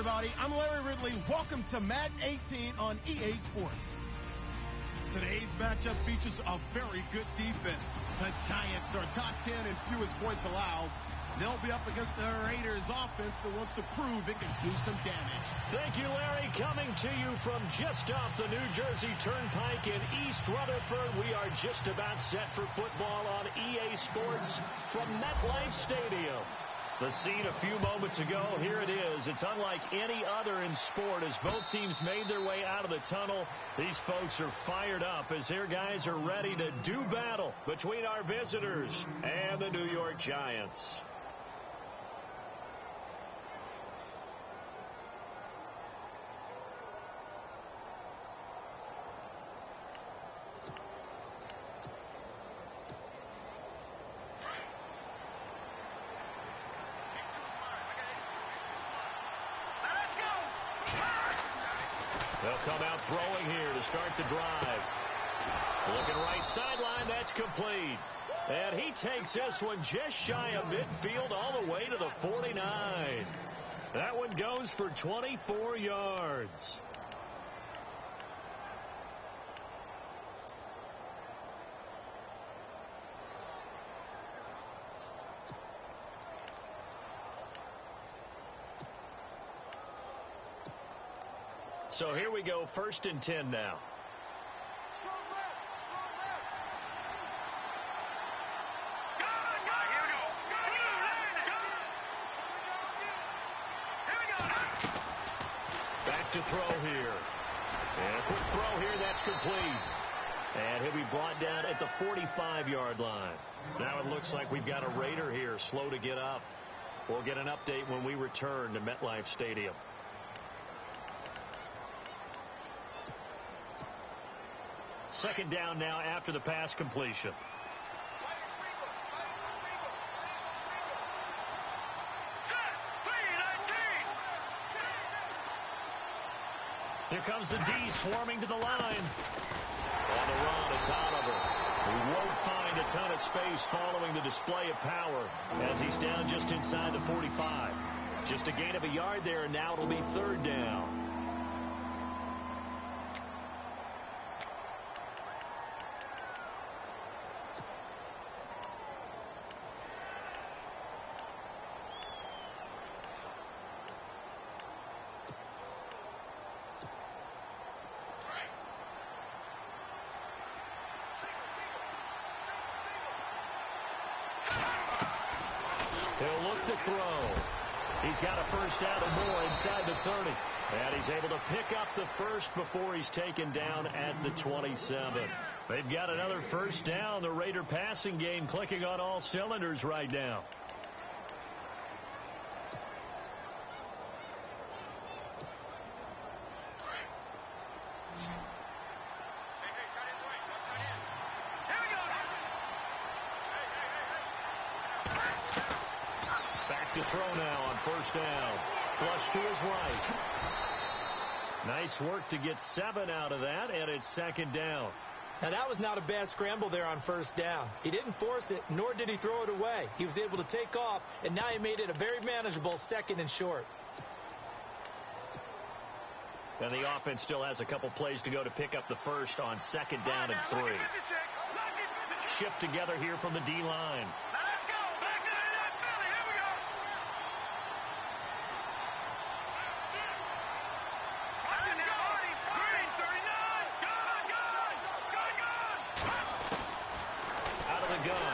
everybody. I'm Larry Ridley. Welcome to Madden 18 on EA Sports. Today's matchup features a very good defense. The Giants are top 10 in fewest points allowed. They'll be up against the Raiders offense that wants to prove it can do some damage. Thank you, Larry. Coming to you from just off the New Jersey Turnpike in East Rutherford, we are just about set for football on EA Sports from MetLife Stadium. The scene a few moments ago, here it is. It's unlike any other in sport as both teams made their way out of the tunnel. These folks are fired up as their guys are ready to do battle between our visitors and the New York Giants. They'll come out throwing here to start the drive. Looking right sideline, that's complete. And he takes this one just shy of midfield all the way to the 49. That one goes for 24 yards. So here we go, 1st and 10 now. Back to throw here. And a quick throw here, that's complete. And he'll be brought down at the 45-yard line. Now it looks like we've got a Raider here, slow to get up. We'll get an update when we return to MetLife Stadium. Second down now after the pass completion. Here comes the D swarming to the line. On the run, it's Oliver. He won't find a ton of space following the display of power as he's down just inside the 45. Just a gain of a yard there, and now it'll be 3rd down. He'll look to throw. He's got a first down and more inside the 30. And he's able to pick up the first before he's taken down at the 27. They've got another first down. The Raider passing game clicking on all cylinders right now. To throw now on 1st down. Flush to his right. Nice work to get 7 out of that, and it's 2nd down. Now, that was not a bad scramble there on 1st down. He didn't force it, nor did he throw it away. He was able to take off, and now he made it a very manageable 2nd and short. And the offense still has a couple plays to go to pick up the first on 2nd down and 3. Shipped together here from the D-line.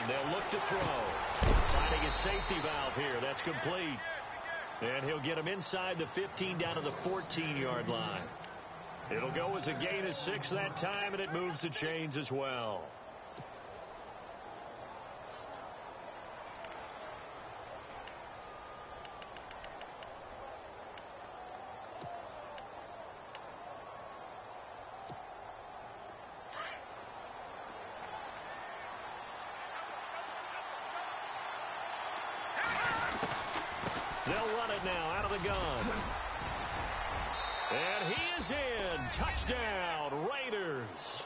They'll look to throw. Finding his safety valve here. That's complete. And he'll get him inside the 15 down to the 14-yard line. It'll go as a gain of 6 that time, and it moves the chains as well. They'll run it now out of the gun. And he is in. Touchdown, Raiders.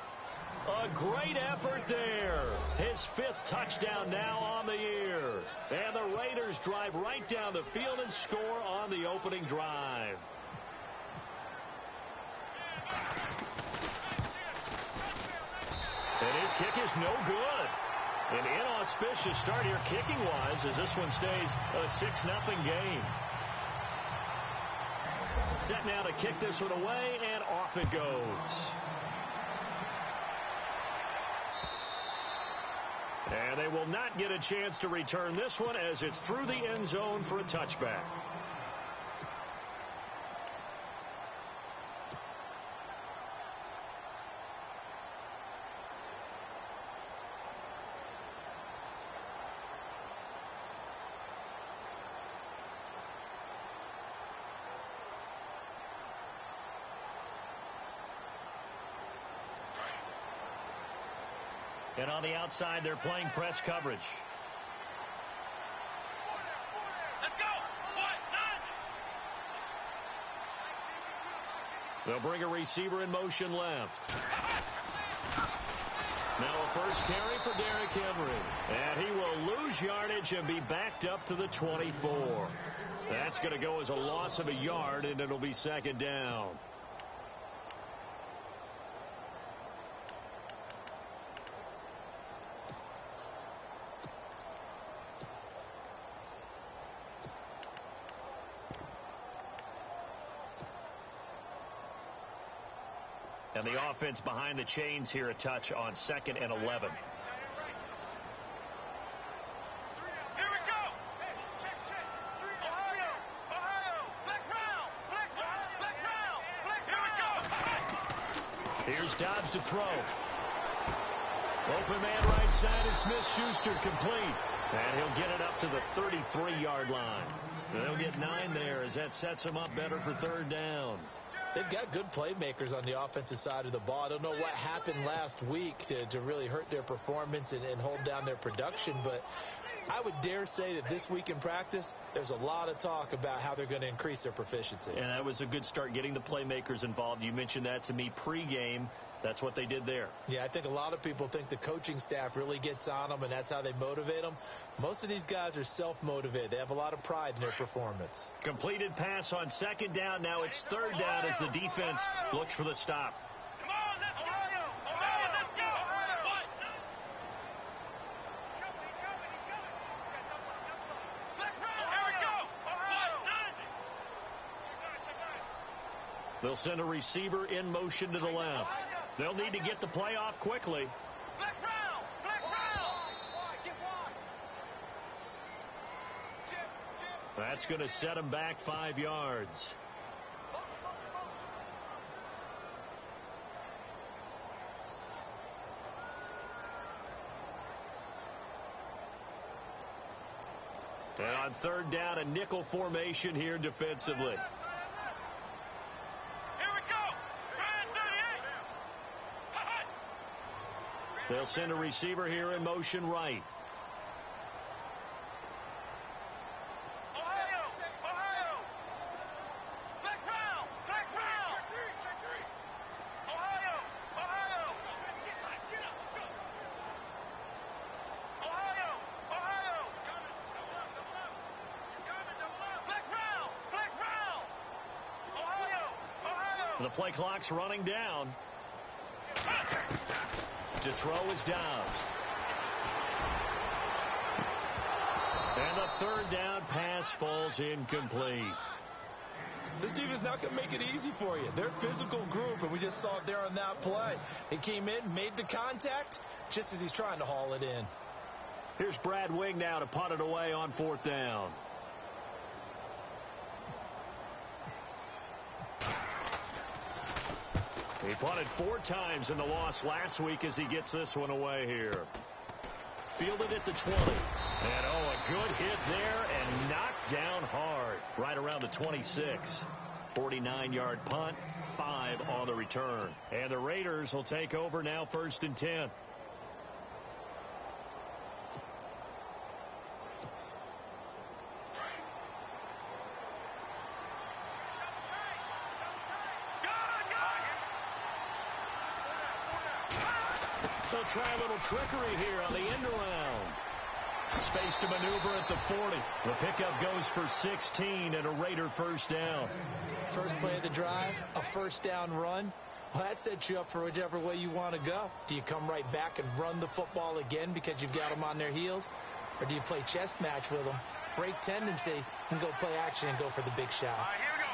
A great effort there. His 5th touchdown now on the year. And the Raiders drive right down the field and score on the opening drive. is no good. An inauspicious start here kicking-wise as this one stays a 6-0 game. Set now to kick this one away, and off it goes. And they will not get a chance to return this one as it's through the end zone for a touchback. And on the outside, they're playing press coverage. Let's go. They'll bring a receiver in motion left. Now a first carry for Derrick Henry. And he will lose yardage and be backed up to the 24. That's going to go as a loss of a yard, and it'll be second down. And the offense behind the chains here, a touch on 2nd and 11. Here we go. Ohio. Flex round. Here we go. Here's Dobbs to throw. Open man right side is Smith-Schuster, complete. And he'll get it up to the 33-yard line. They'll get 9 there as that sets them up better for third down. They've got good playmakers on the offensive side of the ball. I don't know what happened last week to really hurt their performance and hold down their production, but I would dare say that this week in practice, there's a lot of talk about how they're going to increase their proficiency. And that was a good start getting the playmakers involved. You mentioned that to me pregame. That's what they did there. Yeah, I think a lot of people think the coaching staff really gets on them, and that's how they motivate them. Most of these guys are self-motivated. They have a lot of pride in their performance. Completed pass on second down. Now it's third down as the defense looks for the stop. Come on, let's go. Ohio, let's go. Flex round. Here we go. Ohio. They'll send a receiver in motion to the left. They'll need to get the play off quickly. Flex round. That's going to set him back 5 yards. And on third down, a nickel formation here defensively. Here we go. Ryan 38. They'll send a receiver here in motion right. Ohio. Flex round. Ohio. Flex round. Ohio. The play clock's running down. To throw is Dobbs. And the third down pass falls incomplete. This defense not going to make it easy for you. They're a physical group, and we just saw it there on that play. He came in, made the contact, just as he's trying to haul it in. Here's Brad Wing now to punt it away on fourth down. He punted 4 times in the loss last week as he gets this one away here. Fielded at the 20. And, oh, a good hit there and knocked down hard right around the 26. 49-yard punt, 5 on the return. And the Raiders will take over now, 1st and 10. They'll try a little trickery here on the end around. Space to maneuver at the 40. The pickup goes for 16 and a Raider first down. First play of the drive, a first down run. Well, that sets you up for whichever way you want to go. Do you come right back and run the football again because you've got them on their heels? Or do you play chess match with them, break tendency, and go play action and go for the big shot? All right, here we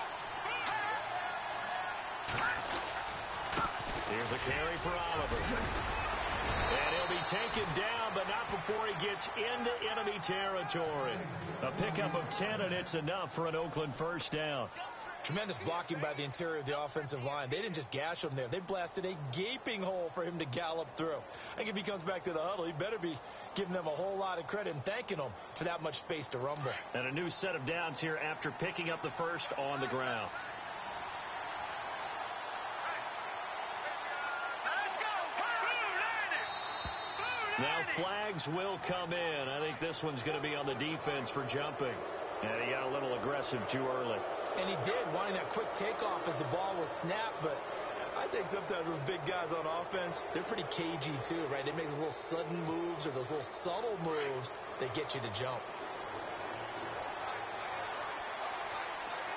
go. Here's a carry for Oliver. And he'll be taken down, but not before he gets into enemy territory. A pickup of 10, and it's enough for an Oakland first down. Tremendous blocking by the interior of the offensive line. They didn't just gash him there. They blasted a gaping hole for him to gallop through. I think if he comes back to the huddle, he better be giving them a whole lot of credit and thanking them for that much space to rumble. And a new set of downs here after picking up the first on the ground. Now flags will come in. I think this one's going to be on the defense for jumping. And he got a little aggressive too early. And he did, wanting that quick takeoff as the ball was snapped. But I think sometimes those big guys on offense, they're pretty cagey too, right? They make those little sudden moves or those little subtle moves that get you to jump.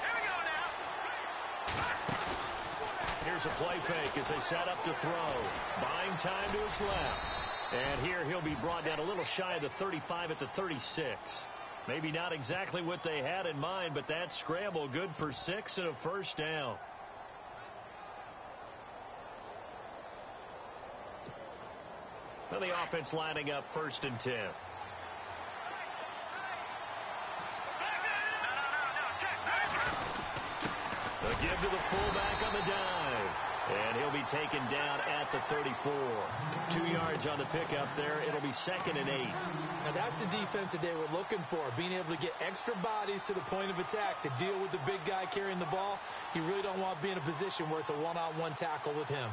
Here we go now. Here's a play fake as they set up to throw. Buying time to his left. And here he'll be brought down a little shy of the 35 at the 36. Maybe not exactly what they had in mind, but that scramble good for 6 and a first down. Well, the offense lining up 1st and 10. The give to the fullback on the dive. And he'll be taken down at the 34. 2 yards on the pickup there. It'll be 2nd and 8. Now that's the defense that they were looking for, being able to get extra bodies to the point of attack to deal with the big guy carrying the ball. You really don't want to be in a position where it's a one-on-one tackle with him.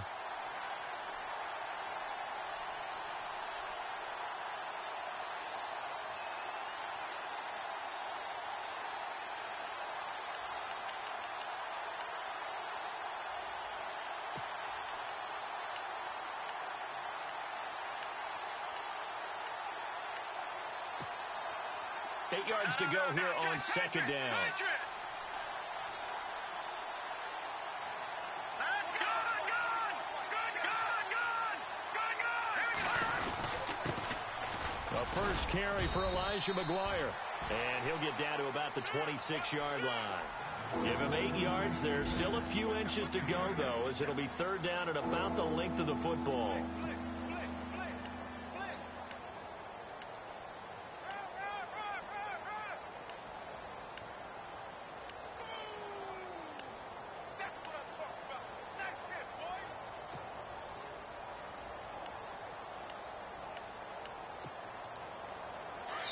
Eight yards to go here on 2nd down. A first carry for Elijah McGuire. And he'll get down to about the 26-yard line. Give him 8 yards there. Still a few inches to go, though, as it'll be 3rd down at about the length of the football.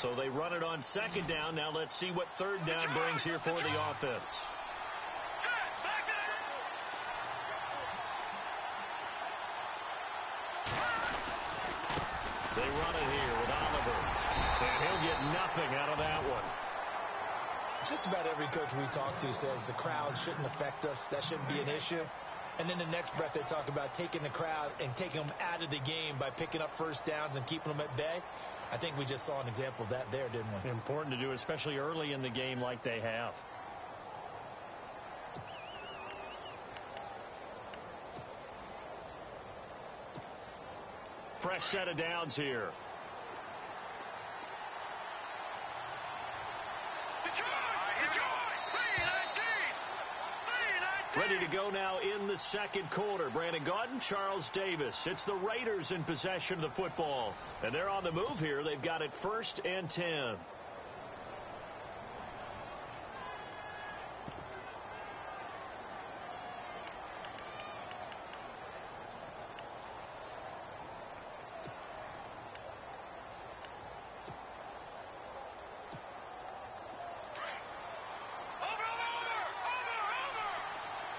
So they run it on 2nd down. Now let's see what 3rd down brings here for the offense. They run it here with Oliver. And he'll get nothing out of that one. Just about every coach we talk to says the crowd shouldn't affect us. That shouldn't be an issue. And then the next breath they talk about taking the crowd and taking them out of the game by picking up first downs and keeping them at bay. I think we just saw an example of that there, didn't we? Important to do, especially early in the game like they have. Fresh set of downs here. Ready to go now in the 2nd quarter. Brandon Gaudin, Charles Davis. It's the Raiders in possession of the football. And they're on the move here. They've got it 1st and 10.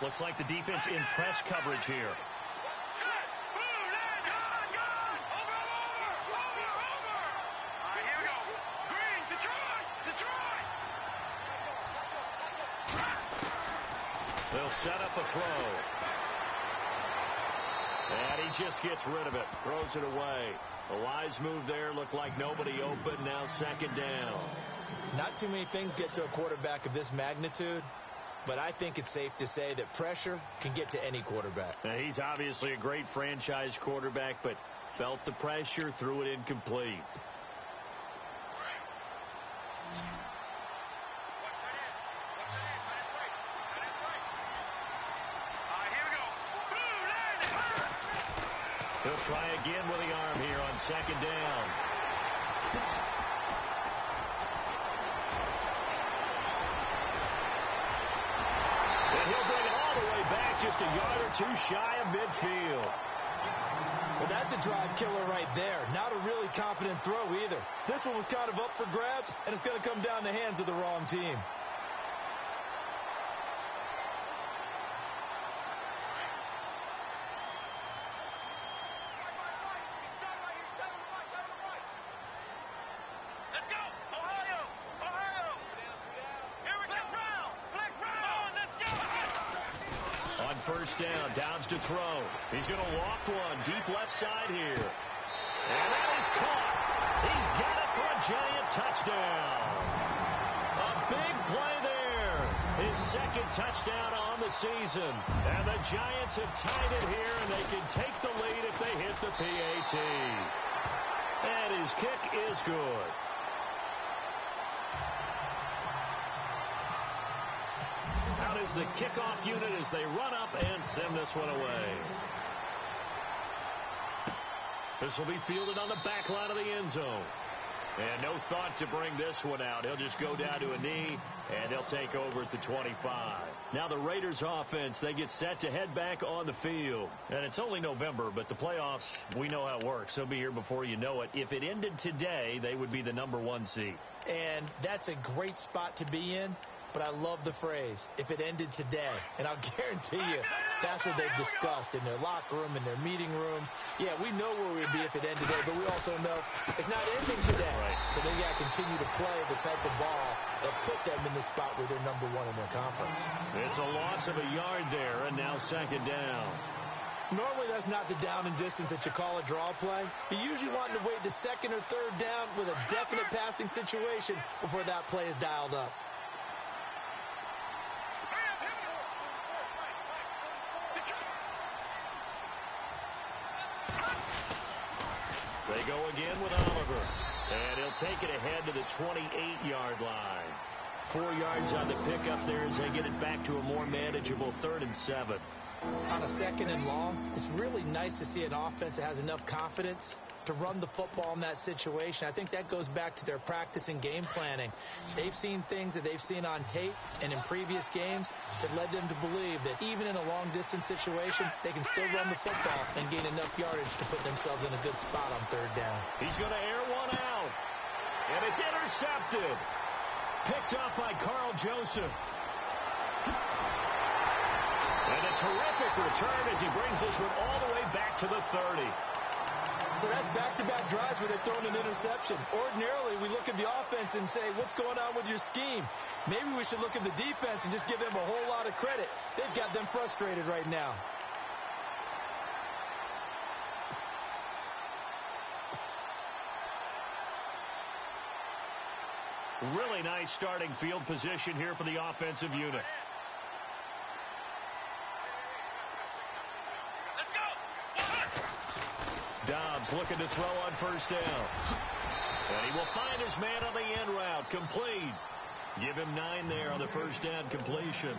Looks like the defense in press coverage here. They'll set up a throw. And he just gets rid of it. Throws it away. A wise move there. Looked like nobody open. Now 2nd down. Not too many things get to a quarterback of this magnitude but I think it's safe to say that pressure can get to any quarterback. Now, he's obviously a great franchise quarterback, but felt the pressure, threw it incomplete. He'll try again with the arm here on second down. And he'll bring it all the way back, just a yard or two shy of midfield. Well, that's a drive killer right there. Not a really confident throw either. This one was kind of up for grabs, and it's going to come down the hands of the wrong team. First down, Dobbs to throw. He's going to walk one deep left side here. And that is caught. He's got it for a Giant touchdown. A big play there. His second touchdown on the season. And the Giants have tied it here, and they can take the lead if they hit the PAT. And his kick is good. Out is the kickoff unit as they run up and send this one away. This will be fielded on the back line of the end zone. And no thought to bring this one out. He'll just go down to a knee, and they'll take over at the 25. Now the Raiders offense, they get set to head back on the field. And it's only November, but the playoffs, we know how it works. They'll be here before you know it. If it ended today, they would be the #1 seed. And that's a great spot to be in. But I love the phrase, if it ended today. And I'll guarantee you, that's what they've discussed in their locker room, in their meeting rooms. Yeah, we know where we'd be if it ended today, but we also know it's not ending today. Right. So they got to continue to play the type of ball that put them in the spot where they're #1 in their conference. It's a loss of a yard there, and now second down. Normally, that's not the down and distance that you call a draw play. You usually want to wait the second or third down with a definite passing situation before that play is dialed up. They go again with Oliver, and he'll take it ahead to the 28-yard line. 4 yards on the pickup there as they get it back to a more manageable 3rd and 7. On a 2nd and long, it's really nice to see an offense that has enough confidence to run the football in that situation. I think that goes back to their practice and game planning. They've seen things that they've seen on tape and in previous games that led them to believe that even in a long-distance situation, they can still run the football and gain enough yardage to put themselves in a good spot on 3rd down. He's going to air one out, and it's intercepted. Picked off by Carl Joseph. And a terrific return as he brings this one all the way back to the 30. So that's back-to-back drives where they've thrown an interception. Ordinarily, we look at the offense and say, what's going on with your scheme? Maybe we should look at the defense and just give them a whole lot of credit. They've got them frustrated right now. Really nice starting field position here for the offensive unit. Dobbs looking to throw on 1st down. And he will find his man on the end route. Complete. Give him 9 there on the 1st down completion.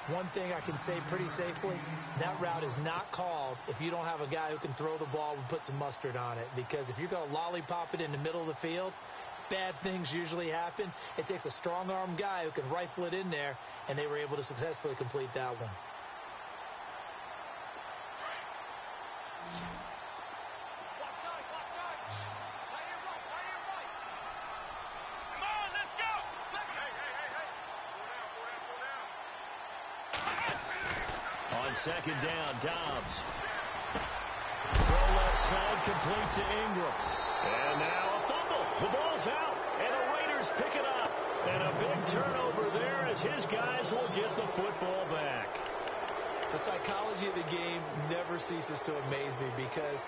One thing I can say pretty safely, that route is not called if you don't have a guy who can throw the ball and put some mustard on it. Because if you're going to lollipop it in the middle of the field, bad things usually happen. It takes a strong-arm guy who can rifle it in there, and they were able to successfully complete that one. On 2nd down, Dobbs. Throw left side, complete to Ingram. And now a fumble. The ball's out, and the Raiders pick it up. And a big turnover there as his guys will get the football back. The psychology of the game never ceases to amaze me because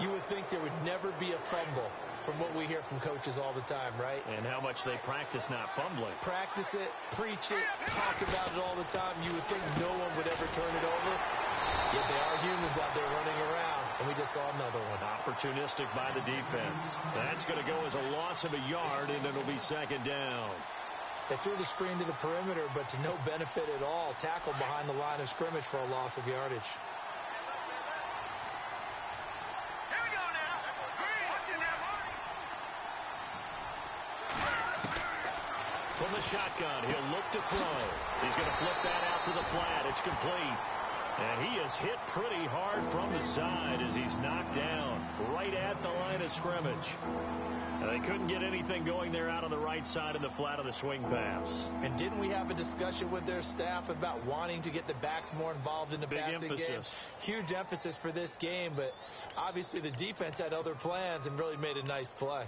you would think there would never be a fumble from what we hear from coaches all the time, right? And how much they practice not fumbling. Practice it, preach it, talk about it all the time. You would think no one would ever turn it over. Yet they are humans out there running around, and we just saw another one. Opportunistic by the defense. That's going to go as a loss of a yard, and it'll be second down. They threw the screen to the perimeter, but to no benefit at all. Tackled behind the line of scrimmage for a loss of yardage. Here we go now. From the shotgun, he'll look to throw. He's going to flip that out to the flat. It's complete. And he is hit pretty hard from the side as he's knocked down right at the line of scrimmage. And they couldn't get anything going there out on the right side of the flat of the swing pass. And didn't we have a discussion with their staff about wanting to get the backs more involved in the passing game? Huge emphasis for this game, but obviously the defense had other plans and really made a nice play.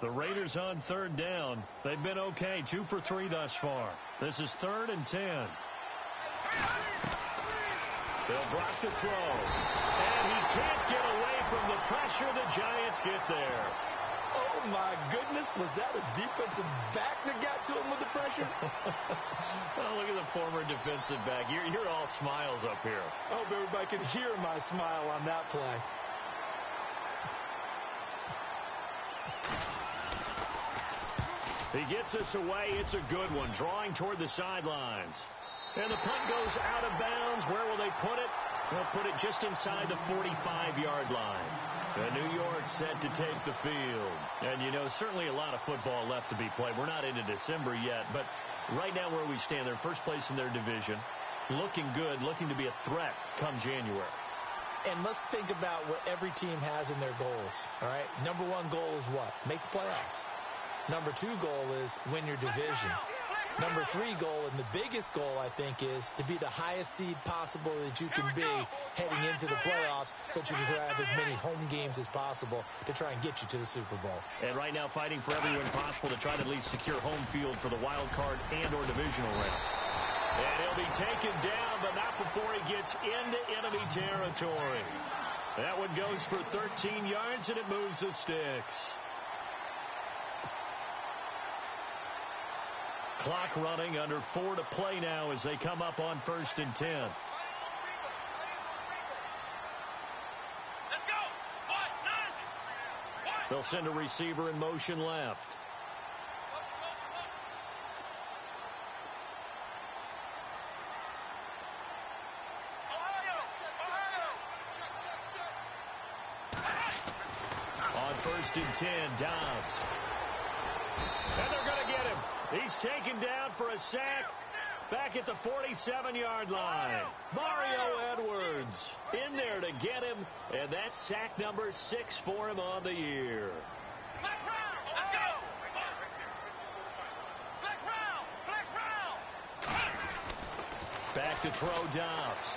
The Raiders on third down. They've been okay, 2 for 3 thus far. This is 3rd and 10. They'll drop to throw. And he can't get away from the pressure. The Giants get there. Oh, my goodness. Was that a defensive back that got to him with the pressure? Oh, look at the former defensive back. You're all smiles up here. I hope everybody can hear my smile on that play. He gets us away. It's a good one. Drawing toward the sidelines. And the punt goes out of bounds. Where will they put it? They'll put it just inside the 45-yard line. And New York set to take the field. And, you know, certainly a lot of football left to be played. We're not into December yet. But right now where we stand, they're first place in their division. Looking good, looking to be a threat come January. And let's think about what every team has in their goals. All right? Number 1 goal is what? Make the playoffs. Number 2 goal is win your division. Number 3 goal, and the biggest goal, I think, is to be the highest seed possible that you can be heading into the playoffs so that you can have as many home games as possible to try and get you to the Super Bowl. And right now fighting for every win possible to try to at least secure home field for the wild card and or divisional round. And he'll be taken down, but not before he gets into enemy territory. That one goes for 13 yards, and it moves the sticks. Clock running, under 4 to play now as they come up on 1st and 10. Let's go. They'll send a receiver in motion left. On 1st and 10, Dobbs. And they're going to get him. He's taken down for a sack back at the 47-yard line. Mario Edwards in there to get him, and that's sack number 6 for him on the year. Let's go. Back to throw Dobbs.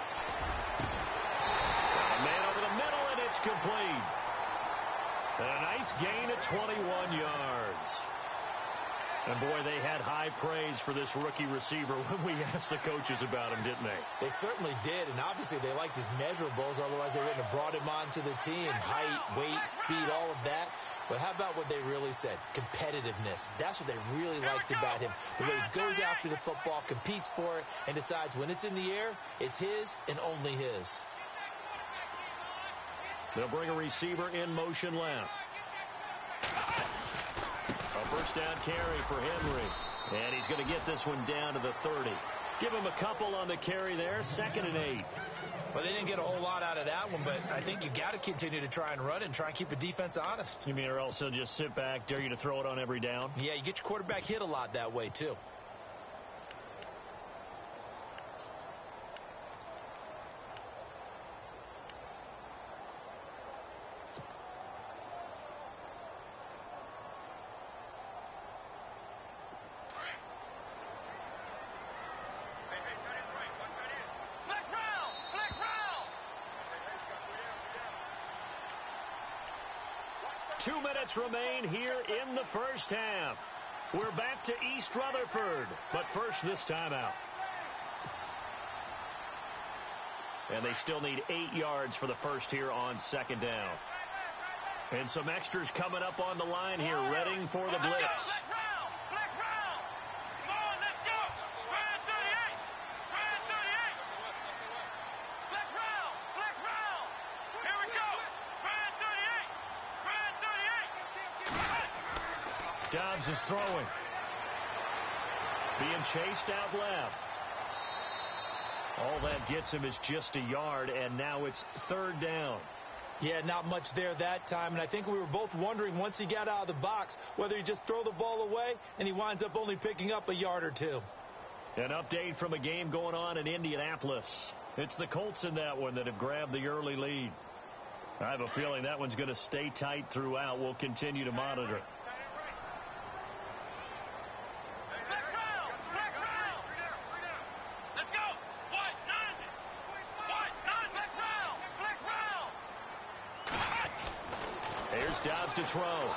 Got a man over the middle, and it's complete. And a nice gain of 21 yards. And, boy, they had high praise for this rookie receiver when we asked the coaches about him, didn't they? They certainly did, and obviously they liked his measurables. Otherwise, they wouldn't have brought him onto the team. Height, weight, speed, all of that. But how about what they really said? Competitiveness. That's what they really liked about him. The way he goes after the football, competes for it, and decides when it's in the air, it's his and only his. They'll bring a receiver in motion left. A first down carry for Henry. And he's going to get this one down to the 30. Give him a couple on the carry there. 2nd and 8. Well, they didn't get a whole lot out of that one, but I think you got to continue to try and run and try and keep the defense honest. You mean or else he'll just sit back, dare you to throw it on every down? Yeah, you get your quarterback hit a lot that way, too. Remain here in the first half. We're back to East Rutherford, but first this timeout. And they still need 8 yards for the first here on second down. And some extras coming up on the line here, readying for the blitz. Dobbs is throwing. Being chased out left. All that gets him is just a yard, and now it's third down. Yeah, not much there that time, and I think we were both wondering once he got out of the box whether he just throw the ball away, and he winds up only picking up a yard or two. An update from a game going on in Indianapolis. It's the Colts in that one that have grabbed the early lead. I have a feeling that one's going to stay tight throughout. We'll continue to monitor. Here's Dobbs to throw.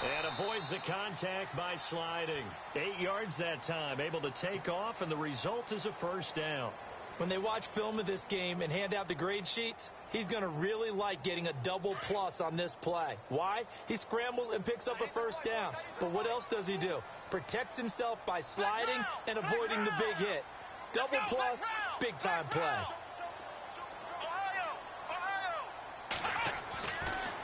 And avoids the contact by sliding. 8 yards that time. Able to take off, and the result is a first down. When they watch film of this game and hand out the grade sheets, he's going to really like getting a double plus on this play. Why? He scrambles and picks up a first down. But what else does he do? Protects himself by sliding and avoiding the big hit. Double plus, big-time play.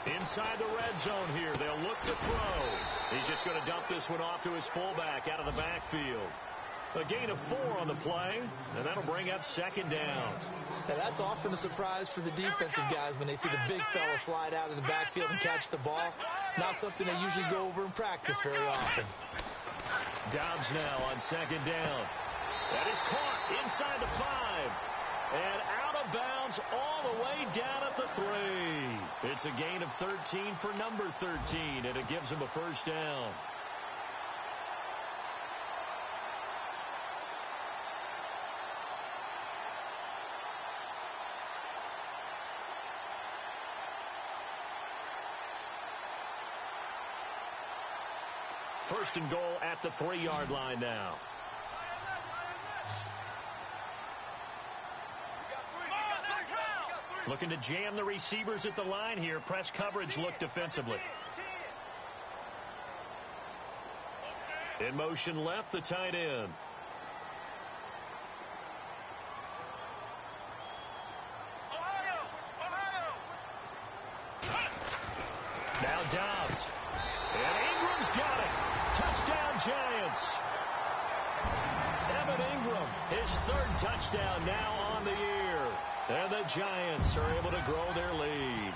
Inside the red zone here. They'll look to throw. He's just going to dump this one off to his fullback out of the backfield. A gain of 4 on the play, and that'll bring up second down. Now that's often a surprise for the defensive guys when they see the big fella slide out of the backfield and catch the ball. Not something they usually go over in practice very often. Dobbs now on second down. That is caught inside the 5. And out of bounds all the way down at the 3. It's a gain of 13 for number 13, and it gives him a first down. First and goal at the 3-yard line now. Looking to jam the receivers at the line here. Press coverage look defensively. In motion left, the tight end. Now Dobbs. And Ingram's got it. Touchdown, Giants. Evan Ingram, his 3rd touchdown now on the year. And the Giants are able to grow their lead.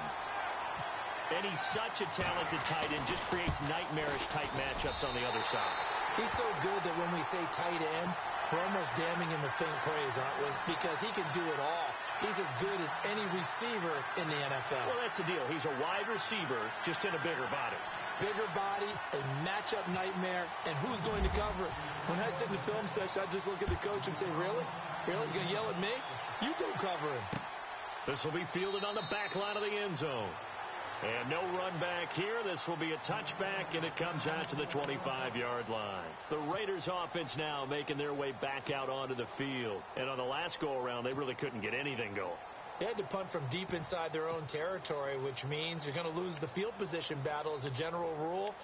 And he's such a talented tight end, just creates nightmarish-type matchups on the other side. He's so good that when we say tight end, we're almost damning him with faint praise, aren't we? Because he can do it all. He's as good as any receiver in the NFL. Well, that's the deal. He's a wide receiver, just in a bigger body. Bigger body, a matchup nightmare, and who's going to cover it? When I sit in the film session, I just look at the coach and say, really? Really? You going to yell at me? You go cover him. This will be fielded on the back line of the end zone. And no run back here. This will be a touchback, and it comes out to the 25-yard line. The Raiders offense now making their way back out onto the field. And on the last go-around, they really couldn't get anything going. They had to punt from deep inside their own territory, which means you're going to lose the field position battle as a general rule.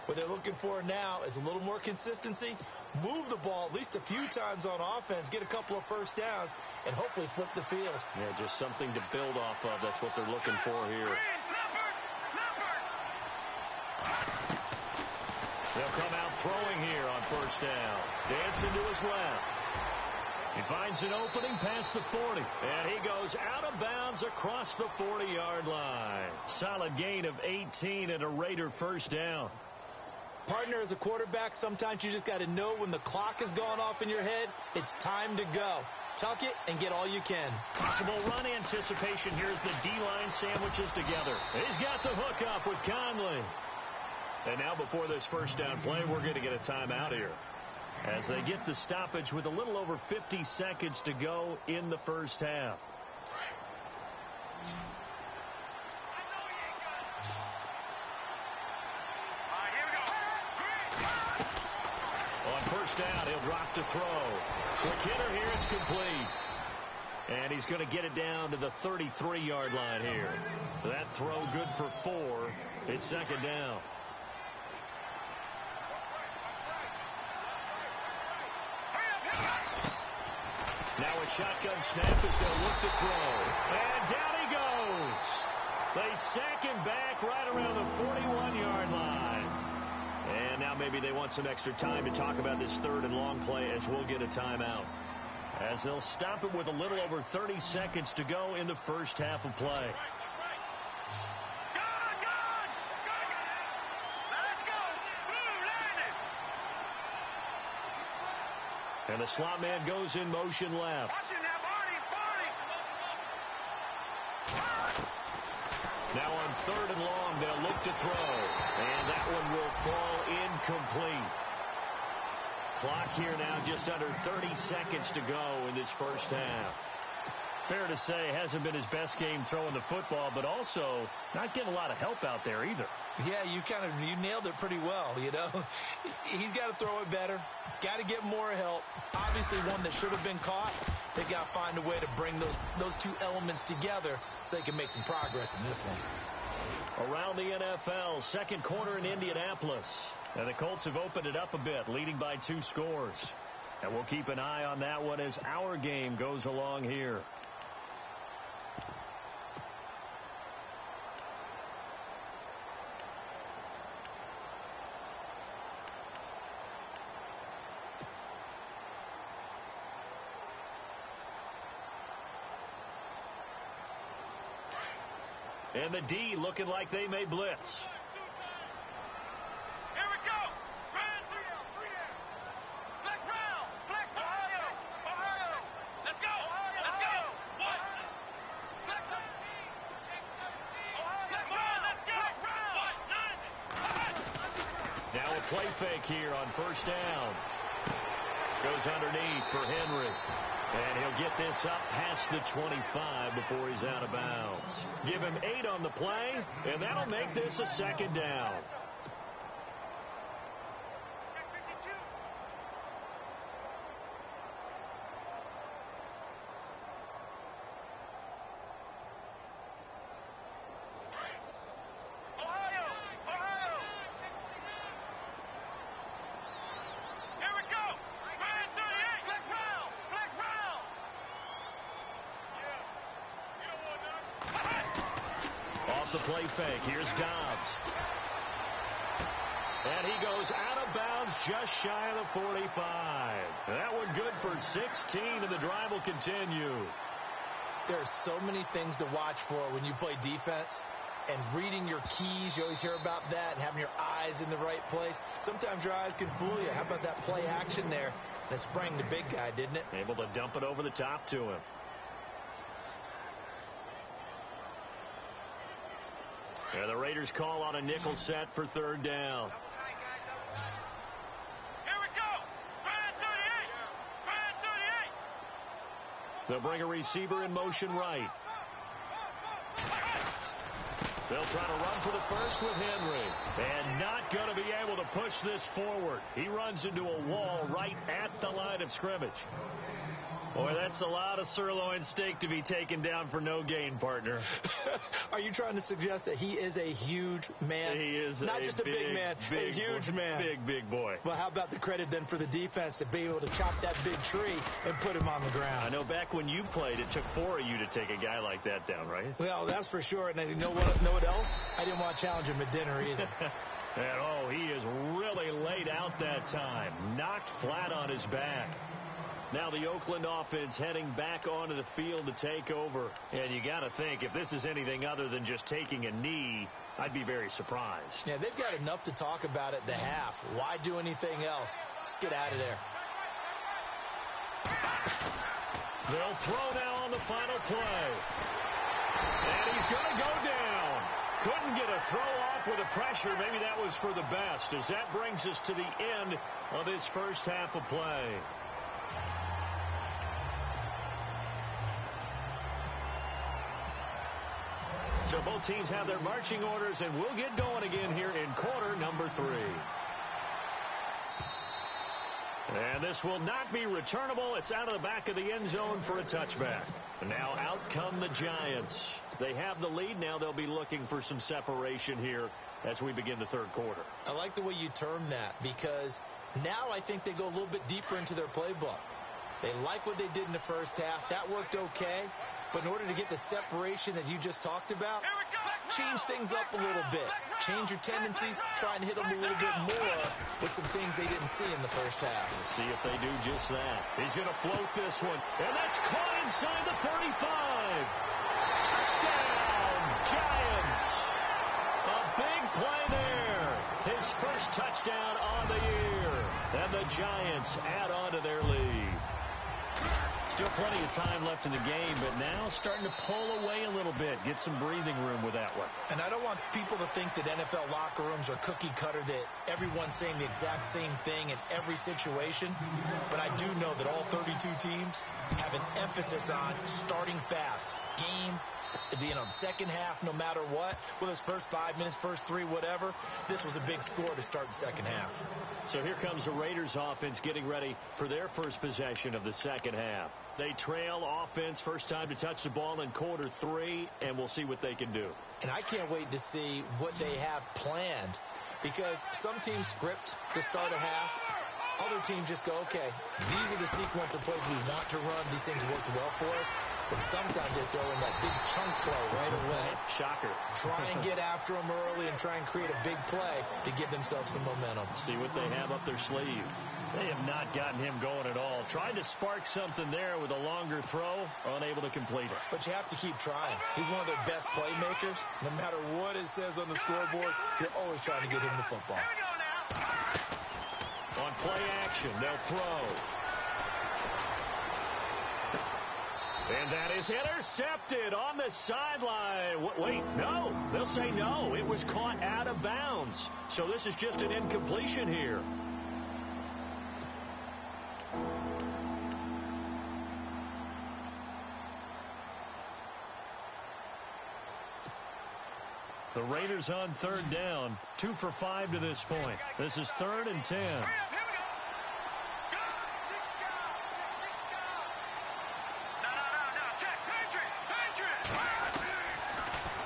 What they're looking for now is a little more consistency, move the ball at least a few times on offense, get a couple of first downs, and hopefully flip the field. Yeah, just something to build off of. That's what they're looking for here. They'll come out throwing here on first down. Dancing to his left. He finds an opening past the 40. And he goes out of bounds across the 40-yard line. Solid gain of 18 and a Raider first down. Partner, as a quarterback, sometimes you just got to know when the clock has gone off in your head, it's time to go. Tuck it and get all you can. Possible run anticipation. Here's the D-line sandwiches together. He's got the hook up with Conley. And now before this first down play, we're going to get a timeout here, as they get the stoppage with a little over 50 seconds to go in the first half. On first first down. He'll drop to throw. Quick hitter here. It's complete. And he's going to get it down to the 33-yard line here. That throw good for 4. It's second down. Now a shotgun snap as they'll look to throw. And down he goes. They sack him back right around the 41-yard line. And now maybe they want some extra time to talk about this third and long play as we'll get a timeout. As they'll stop it with a little over 30 seconds to go in the first half of play. And the slot man goes in motion left. Now on third and long, they'll look to throw. And that one will fall incomplete. Clock here now just under 30 seconds to go in this first half. Fair to say, hasn't been his best game throwing the football, but also not getting a lot of help out there either. Yeah, you nailed it pretty well, you know. He's got to throw it better. Got to get more help. Obviously one that should have been caught. They've got to find a way to bring those two elements together so they can make some progress in this one. Around the NFL, second quarter in Indianapolis. And the Colts have opened it up a bit, leading by 2 scores. And we'll keep an eye on that one as our game goes along here. And the D looking like they may blitz. Here we go. Run. Flex round. Flex Ohio. Let's go. Let's go. What? Flex 17. Let's run. Let's go. What? Now a play fake here on first down. Goes underneath for Henry. And he'll get this up past the 25 before he's out of bounds. Give him 8 on the play, and that'll make this a second down. The play fake. Here's Dobbs. And he goes out of bounds just shy of the 45. That one good for 16, and the drive will continue. There are so many things to watch for when you play defense. And reading your keys, you always hear about that, and having your eyes in the right place. Sometimes your eyes can fool you. How about that play action there? That sprang the big guy, didn't it? Able to dump it over the top to him. And the Raiders call on a nickel set for third down. Here we go. Run 38. Run 38. They'll bring a receiver in motion right. They'll try to run for the first with Henry. And not going to be able to push this forward. He runs into a wall right at the line of scrimmage. Boy, that's a lot of sirloin steak to be taken down for no gain, partner. Are you trying to suggest that he is a huge man? He is not just a big man, a huge man. Big boy. Well, how about the credit then for the defense to be able to chop that big tree and put him on the ground? I know back when you played, it took 4 of you to take a guy like that down, right? Well, that's for sure. And you know what else? I didn't want to challenge him at dinner either. And, he is really laid out that time. Knocked flat on his back. Now the Oakland offense heading back onto the field to take over. And you got to think, if this is anything other than just taking a knee, I'd be very surprised. Yeah, they've got enough to talk about at the half. Why do anything else? Just get out of there. They'll throw now on the final play. And he's going to go down. Couldn't get a throw off with the pressure. Maybe that was for the best, as that brings us to the end of this first half of play. So both teams have their marching orders, and we'll get going again here in quarter number 3. And this will not be returnable. It's out of the back of the end zone for a touchback. And now out come the Giants. They have the lead. Now they'll be looking for some separation here as we begin the third quarter. I like the way you term that, because now I think they go a little bit deeper into their playbook. They like what they did in the first half. That worked okay. But in order to get the separation that you just talked about, change things up a little bit. Change your tendencies. Try and hit them a little bit more with some things they didn't see in the first half. Let's see if they do just that. He's going to float this one. And that's caught inside the 35. Touchdown, Giants. A big play there. His first touchdown on the year. And the Giants add on to their lead. Still plenty of time left in the game, but now starting to pull away a little bit. Get some breathing room with that one. And I don't want people to think that NFL locker rooms are cookie cutter, that everyone's saying the exact same thing in every situation. But I do know that all 32 teams have an emphasis on starting fast. Game, the second half, no matter what, whether it's first 5 minutes, first 3, whatever, this was a big score to start the second half. So here comes the Raiders offense getting ready for their first possession of the second half. They trail offense, first time to touch the ball in quarter 3, and we'll see what they can do. And I can't wait to see what they have planned, because some teams script to start a half. Other teams just go, okay, these are the sequence of plays we want to run. These things worked well for us. But sometimes they throw in that big chunk play right away. Shocker. Try and get after them early and try and create a big play to give themselves some momentum. See what they have up their sleeve. They have not gotten him going at all. Tried to spark something there with a longer throw, unable to complete it. But you have to keep trying. He's one of their best playmakers. No matter what it says on the scoreboard, you're always trying to get him the football. On play action, they'll throw. And that is intercepted on the sideline. Wait, no. They'll say no. It was caught out of bounds. So this is just an incompletion here. The Raiders on third down, 2 for 5 to this point. This is 3rd and 10.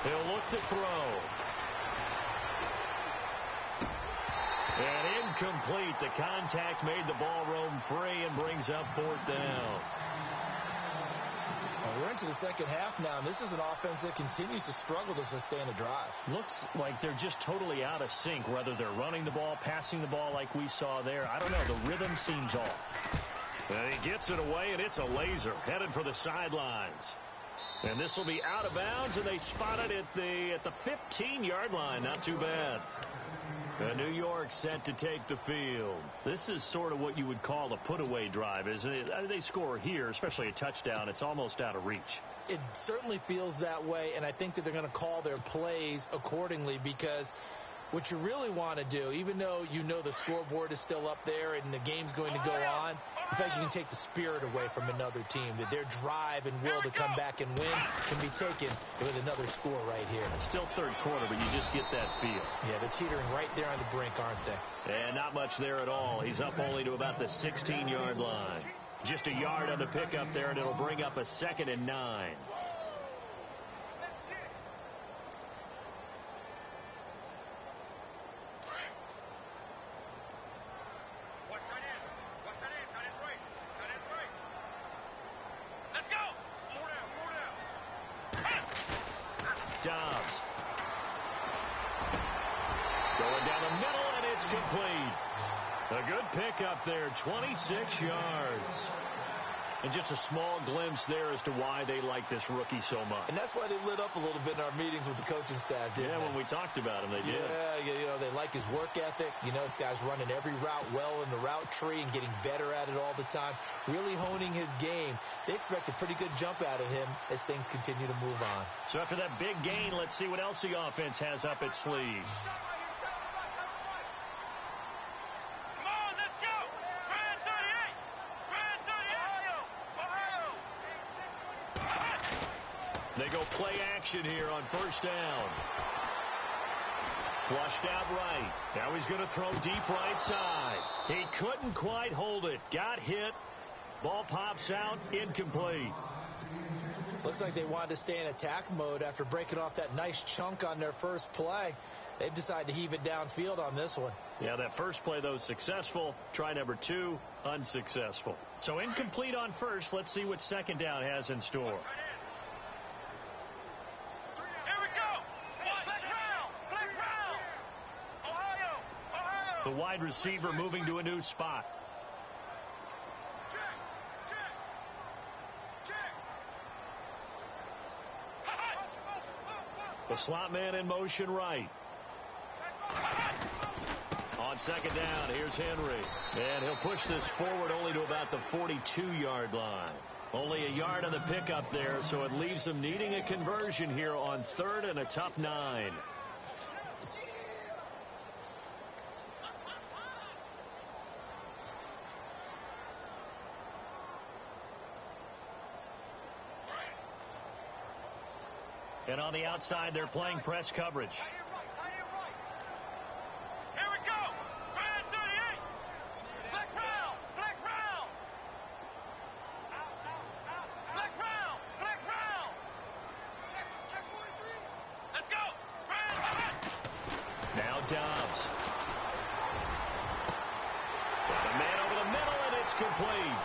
He'll look to throw. And incomplete. The contact made the ball roam free and brings up 4th down. We're into the second half now, and this is an offense that continues to struggle to sustain a drive. Looks like they're just totally out of sync, whether they're running the ball, passing the ball like we saw there. I don't know. The rhythm seems off. And he gets it away, and it's a laser headed for the sidelines. And this will be out of bounds, and they spot it at the 15-yard line. Not too bad. New York set to take the field. This is sort of what you would call a put-away drive, isn't it? They score here, especially a touchdown. It's almost out of reach. It certainly feels that way, and I think that they're going to call their plays accordingly, because what you really want to do, even though you know the scoreboard is still up there and the game's going to go on, in fact, you can take the spirit away from another team, that their drive and will to come back and win can be taken with another score right here. It's still third quarter, but you just get that feel. Yeah, they're teetering right there on the brink, aren't they? And not much there at all. He's up only to about the 16-yard line. Just a yard on the pickup there, and it'll bring up a 2nd and 9. Dobbs. Going down the middle, and it's complete. A good pickup there, 26 yards. And just a small glimpse there as to why they like this rookie so much. And that's why they lit up a little bit in our meetings with the coaching staff, didn't they? When we talked about him, they did. Yeah, they like his work ethic. You know, this guy's running every route well in the route tree and getting better at it all the time, really honing his game. They expect a pretty good jump out of him as things continue to move on. So after that big gain, let's see what else the offense has up its sleeves. They go play action here on first down. Flushed out right. Now he's going to throw deep right side. He couldn't quite hold it. Got hit. Ball pops out. Incomplete. Looks like they wanted to stay in attack mode after breaking off that nice chunk on their first play. They've decided to heave it downfield on this one. Yeah, that first play, though, successful. Try number 2, unsuccessful. So incomplete on first. Let's see what second down has in store. Here we go. Flex round. Ohio. The wide receiver moving to a new spot. The slot man in motion right. On second down, here's Henry. And he'll push this forward only to about the 42-yard line. Only a yard of the pickup there, so it leaves them needing a conversion here on third and a tough 9. And on the outside, they're playing press coverage. Here we go. Brand 38. Flex round. Flex round. Check 43. Let's go. Brand. Now Dobbs. Got a man over the middle, and it's complete.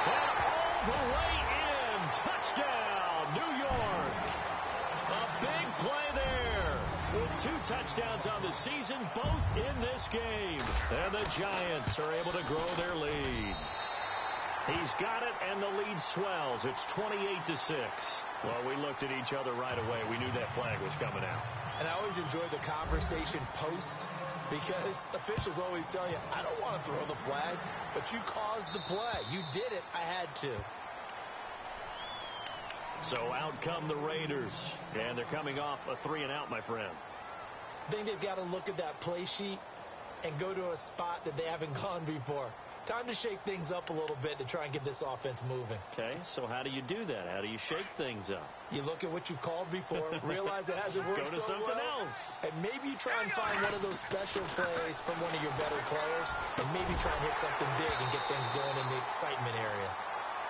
And all the way in. Touchdown, New York. A big play there. With 2 touchdowns on the season, both in this game. And the Giants are able to grow their lead. He's got it, and the lead swells. It's 28-6. Well, we looked at each other right away. We knew that flag was coming out. And I always enjoy the conversation post because officials always tell you, I don't want to throw the flag, but you caused the play. You did it. I had to. So out come the Raiders, and they're coming off a 3-and-out, my friend. I think they've got to look at that play sheet and go to a spot that they haven't gone before. Time to shake things up a little bit to try and get this offense moving. Okay, so how do you do that? How do you shake things up? You look at what you've called before, realize it hasn't worked Go to so something well, else. and maybe you try and find one of those special plays from one of your better players, and maybe try and hit something big and get things going in the excitement area.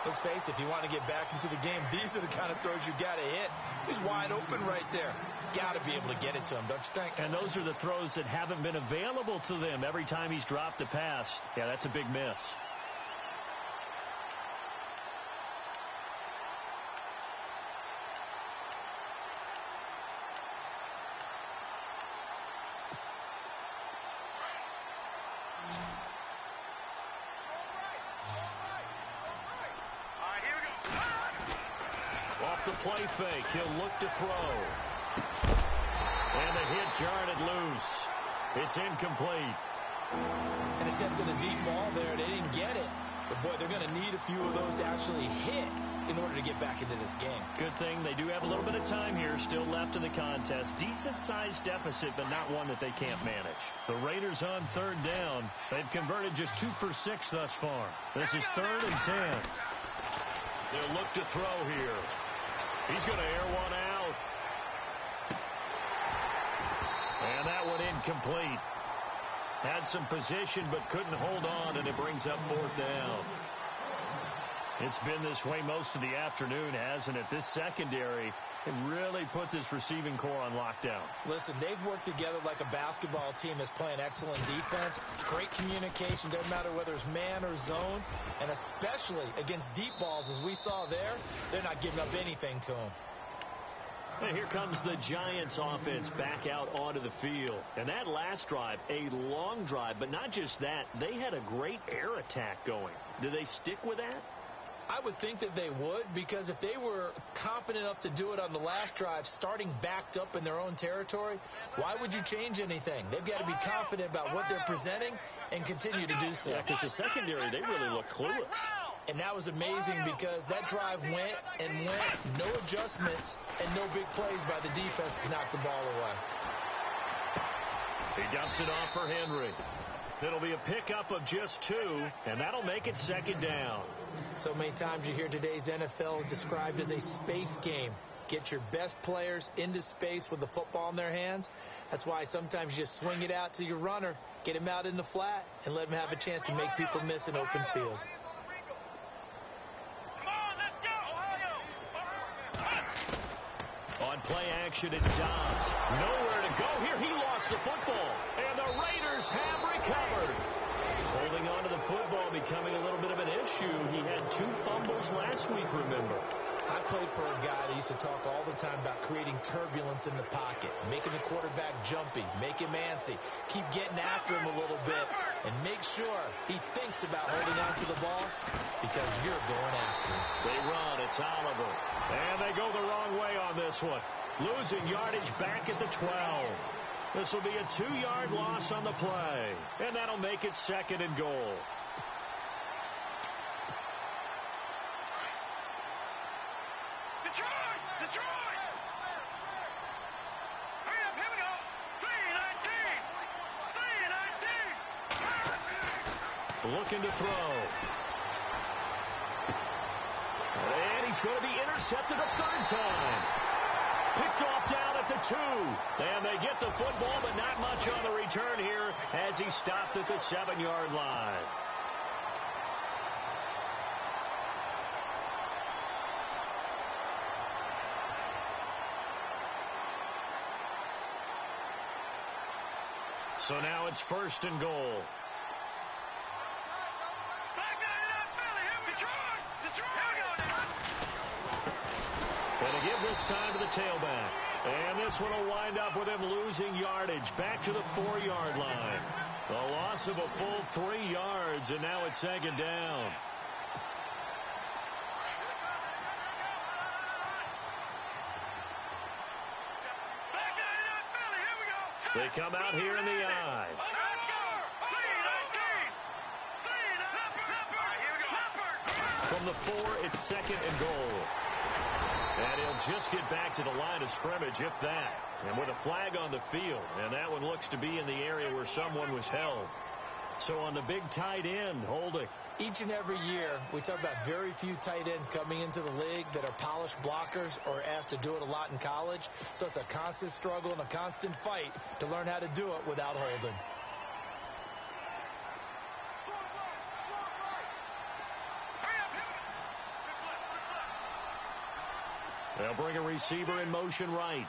Let's face it, if you want to get back into the game, these are the kind of throws you got to hit. He's wide open right there. Got to be able to get it to him, don't you think? And those are the throws that haven't been available to them every time he's dropped a pass. Yeah, that's a big miss. Off the play fake, he'll look to throw. And the hit jarred it loose. It's incomplete. And attempted a deep ball there. They didn't get it. But, boy, they're going to need a few of those to actually hit in order to get back into this game. Good thing they do have a little bit of time here still left in the contest. Decent-sized deficit, but not one that they can't manage. The Raiders on third down. They've converted just 2 for 6 thus far. This is 3rd and 10. They'll look to throw here. He's going to air one out. And that one incomplete. Had some position but couldn't hold on, and it brings up 4th down. It's been this way most of the afternoon, hasn't it? This secondary can really put this receiving core on lockdown. Listen, they've worked together like a basketball team that's playing excellent defense. Great communication, doesn't matter whether it's man or zone. And especially against deep balls, as we saw there, they're not giving up anything to them. And here comes the Giants offense back out onto the field. And that last drive, a long drive, but not just that, they had a great air attack going. Do they stick with that? I would think that they would, because if they were confident enough to do it on the last drive, starting backed up in their own territory, why would you change anything? They've got to be confident about what they're presenting and continue to do so. Yeah, because the secondary, they really look clueless. And that was amazing because that drive went and went, no adjustments and no big plays by the defense to knock the ball away. He dumps it off for Henry. It'll be a pickup of just 2, and that'll make it 2nd down. So many times you hear today's NFL described as a space game. get your best players into space with the football in their hands. That's why sometimes you just swing it out to your runner, get him out in the flat, and let him have a chance to make people miss an open field. On play action, it's Dobbs. Nowhere to go here. He lost the football, and the Raiders have recovered. Holding on to the football becoming a little bit of an issue. He had 2 fumbles last week, remember. I played for a guy that used to talk all the time about creating turbulence in the pocket, making the quarterback jumpy, make him antsy, keep getting after him a little bit, and make sure he thinks about holding on to the ball because you're going after him. They run. It's Oliver. And they go the wrong way on this one. Losing yardage back at the 12. This will be a 2-yard loss on the play. And that'll make it 2nd and goal. Detroit! Hurry up, here we go. 3-19. Looking to throw. And he's going to be intercepted a 3rd time. Picked off down at the 2. And they get the football, but not much on the return here as he stopped at the 7-yard line. So now it's 1st and goal. Going to give this time to the tailback. And this one will wind up with him losing yardage back to the 4-yard line. The loss of a full 3 yards, and now it's 2nd down. They come out here in the I. From the 4, it's 2nd and goal. And he'll just get back to the line of scrimmage, if that. And with a flag on the field. And that one looks to be in the area where someone was held. So on the big tight end, holding. Each and every year, we talk about very few tight ends coming into the league that are polished blockers or asked to do it a lot in college. So it's a constant struggle and a constant fight to learn how to do it without holding. They'll bring a receiver in motion right.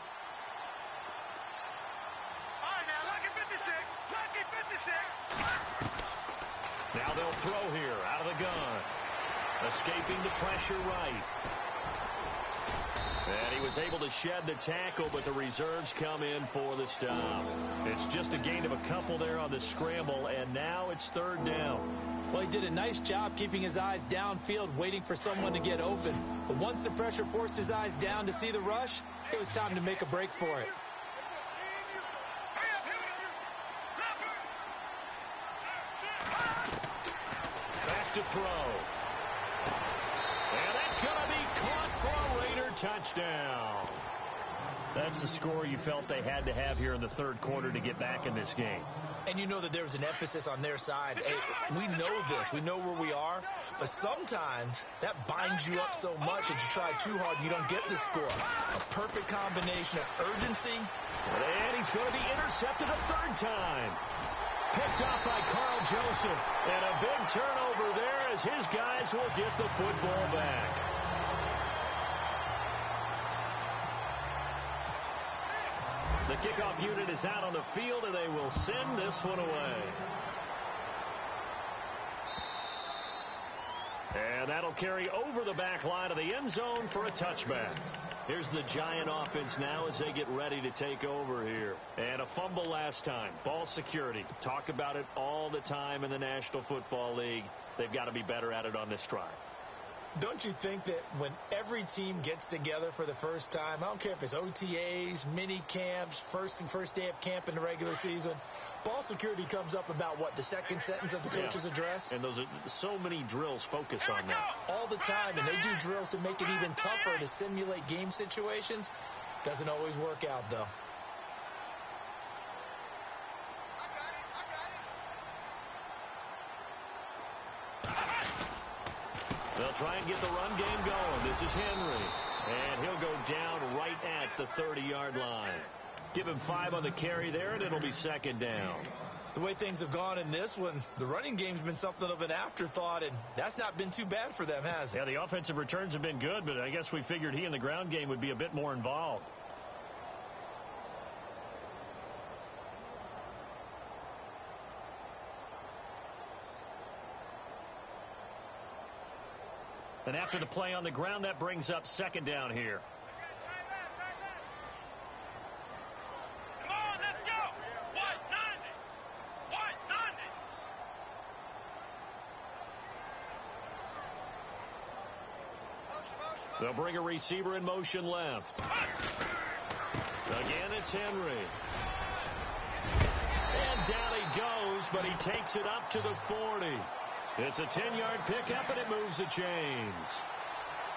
Now they'll throw here out of the gun. Escaping the pressure right. And he was able to shed the tackle, but the reserves come in for the stop. It's just a gain of a couple there on the scramble, and now it's 3rd down. Well, he did a nice job keeping his eyes downfield, waiting for someone to get open. But once the pressure forced his eyes down to see the rush, it was time to make a break for it. Back to throw. And that's going to be caught for a Raider touchdown. That's the score you felt they had to have here in the 3rd quarter to get back in this game. And you know that there was an emphasis on their side. Hey, we know this. We know where we are. But sometimes that binds you up so much that you try too hard and you don't get the score. A perfect combination of urgency. And he's going to be intercepted a 3rd time. Picked off by Carl Joseph. And a big turnover there as his guys will get the football back. The kickoff unit is out on the field, and they will send this one away. And that'll carry over the back line of the end zone for a touchback. Here's the Giant offense now as they get ready to take over here. And a fumble last time. Ball security. Talk about it all the time in the National Football League. They've got to be better at it on this drive. Don't you think that when every team gets together for the first time, I don't care if it's OTAs, mini camps, first day of camp in the regular season, ball security comes up about, what, the 2nd sentence of the coach's address? And those are so many drills focus on that. All the time, and they do drills to make it even tougher to simulate game situations. Doesn't always work out, though. They'll try and get the run game going. This is Henry. And he'll go down right at the 30-yard line. Give him 5 on the carry there, and it'll be second down. The way things have gone in this one, the running game's been something of an afterthought, and that's not been too bad for them, has it? Yeah, the offensive returns have been good, but I guess we figured he in the ground game would be a bit more involved. And after the play on the ground, that brings up second down here. Come on, let's go. 190. 190. They'll bring a receiver in motion left. Again, it's Henry. And down he goes, but he takes it up to the 40. It's a 10-yard pickup, and it moves the chains.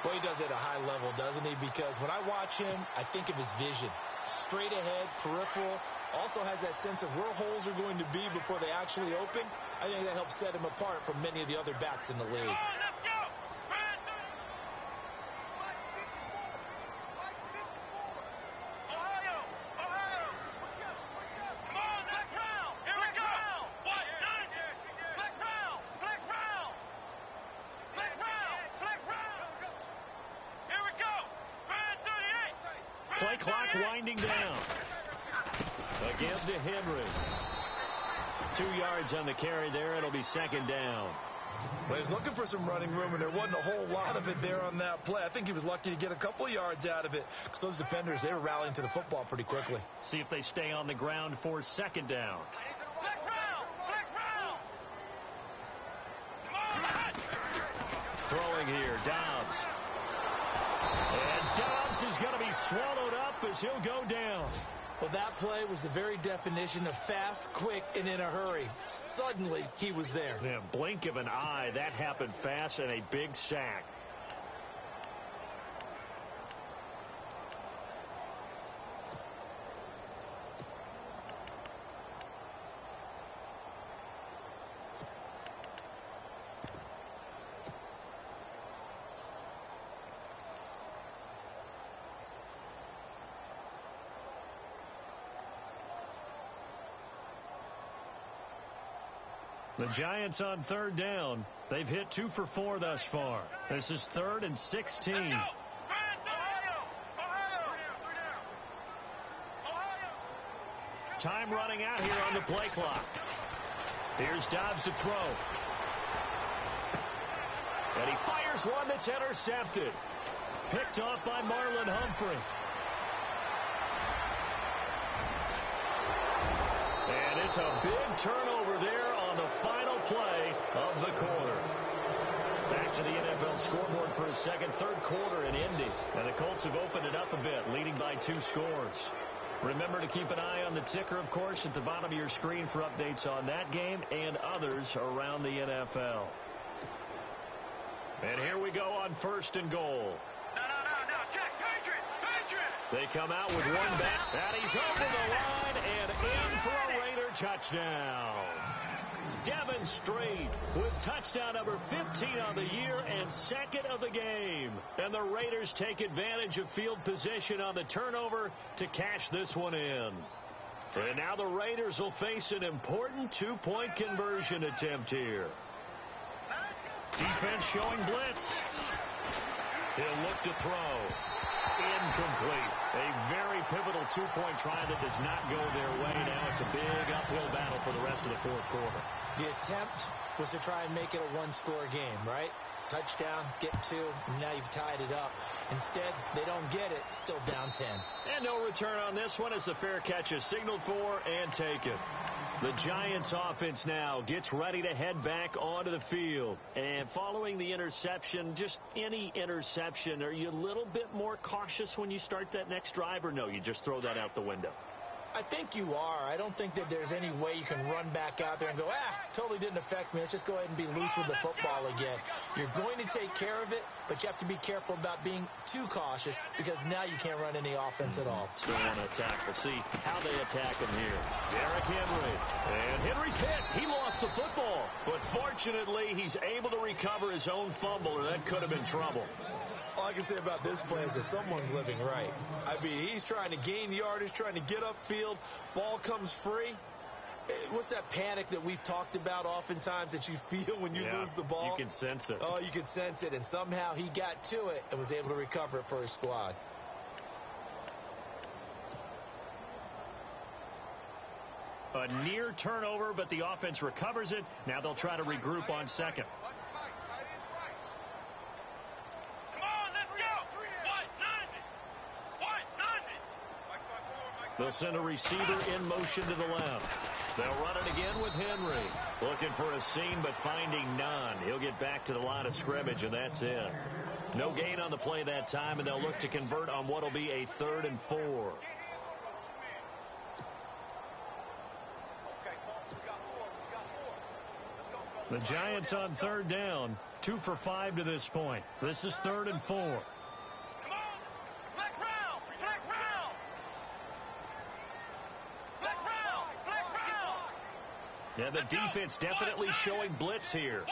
Boy, he does it at a high level, doesn't he? Because when I watch him, I think of his vision. Straight ahead, peripheral. Also has that sense of where holes are going to be before they actually open. I think that helps set him apart from many of the other backs in the league. Come on, let's go. Ohio. Switch up. Come on, flex round. Here we go. 190. Flex round. Here we go. 38. Play clock winding down. Again to Henry. 2 yards on the carry there. It'll be second down. Well, he was looking for some running room, and there wasn't a whole lot of it there on that play. I think he was lucky to get a couple of yards out of it because those defenders, they were rallying to the football pretty quickly. See if they stay on the ground for second down. Flex round. Come on. Throwing here, Dobbs. And Dobbs is going to be swallowed up as he'll go down. Well, that play was the very definition of fast, quick, and in a hurry. Suddenly, he was there. Yeah, blink of an eye, that happened fast, and a big sack. The Giants on third down. They've hit 2 for 4 thus far. This is 3rd and 16. Ohio. Time running out here on the play clock. Here's Dobbs to throw. And he fires one that's intercepted. Picked off by Marlon Humphrey. And it's a big turnover there on the final play of the quarter. Back to the NFL scoreboard for a second, third quarter in Indy. And the Colts have opened it up a bit, leading by 2 scores. Remember to keep an eye on the ticker, of course, at the bottom of your screen for updates on that game and others around the NFL. And here we go on 1st and goal. No, Jack, Patriots! They come out with one back, and he's over the line and in for a Raider touchdown. Devin Street with touchdown number 15 on the year and 2nd of the game. And the Raiders take advantage of field position on the turnover to cash this one in. And now the Raiders will face an important 2-point conversion attempt here. Defense showing blitz. He'll look to throw. Incomplete. A very pivotal 2-point try that does not go their way. Now it's a big uphill battle for the rest of the 4th quarter. The attempt was to try and make it a 1-score game, right? Touchdown, get 2, and now you've tied it up. Instead, they don't get it, still down 10. And no return on this one as the fair catch is signaled for and taken. The Giants offense now gets ready to head back onto the field. And following the interception, just any interception, are you a little bit more cautious when you start that next drive, or no, you just throw that out the window? I think you are. I don't think that there's any way you can run back out there and go, totally didn't affect me. Let's just go ahead and be loose with the football again. You're going to take care of it, but you have to be careful about being too cautious because now you can't run any offense at all. Still want to attack. We'll see how they attack him here. Derrick Henry. And Henry's hit. He lost the football. But fortunately, he's able to recover his own fumble, or that could have been trouble. All I can say about this play is that someone's living right. I mean, he's trying to gain yardage, trying to get upfield. Ball comes free. What's that panic that we've talked about oftentimes that you feel when you lose the ball? You can sense it. Oh, you can sense it. And somehow he got to it and was able to recover it for his squad. A near turnover, but the offense recovers it. Now they'll try to regroup on second. They'll send a receiver in motion to the left. They'll run it again with Henry. Looking for a seam, but finding none. He'll get back to the line of scrimmage, and that's it. No gain on the play that time, and they'll look to convert on what will be a 3rd and 4. The Giants on 3rd down, 2 for 5 to this point. This is 3rd and 4. Yeah, the defense definitely showing blitz here.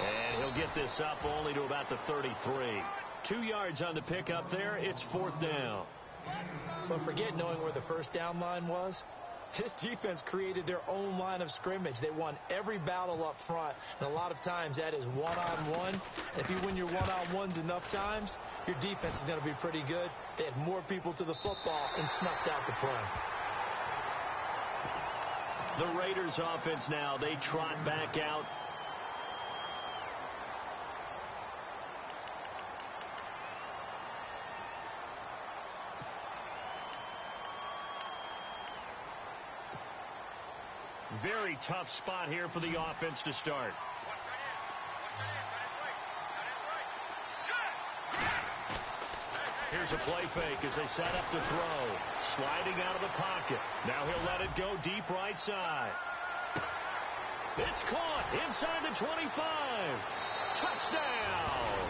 And he'll get this up only to about the 33. 2 yards on the pickup there. It's 4th down. But forget knowing where the first down line was. This defense created their own line of scrimmage. They won every battle up front, and a lot of times that is one-on-one. If you win your one-on-ones enough times, your defense is going to be pretty good. They had more people to the football and snuffed out the play. The Raiders offense now, they trot back out. Very tough spot here for the offense to start. Here's a play fake as they set up to throw. Sliding out of the pocket. Now he'll let it go deep right side. It's caught inside the 25. Touchdown.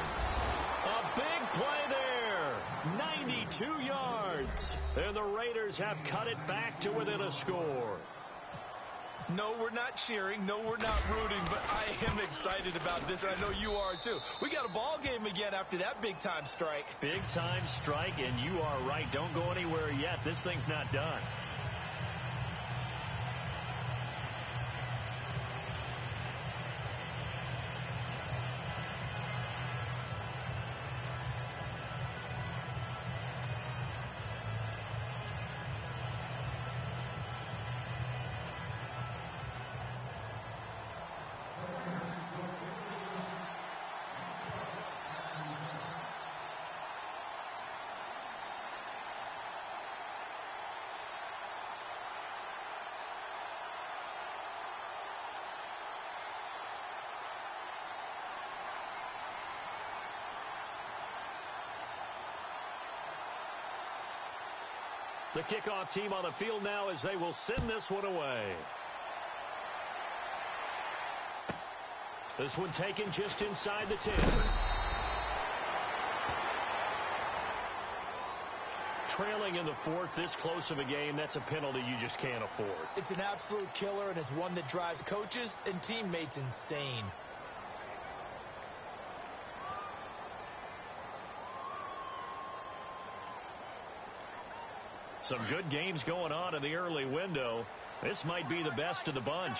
A big play there. 92 yards. And the Raiders have cut it back to within a score. No, we're not cheering. No, we're not rooting, but I am excited about this, and I know you are too. We got a ball game again after that big-time strike. Big-time strike, and you are right. Don't go anywhere yet. This thing's not done. The kickoff team on the field now as they will send this one away. This one taken just inside the 10. Trailing in the 4th, this close of a game, that's a penalty you just can't afford. It's an absolute killer, and it's one that drives coaches and teammates insane. Some good games going on in the early window. This might be the best of the bunch.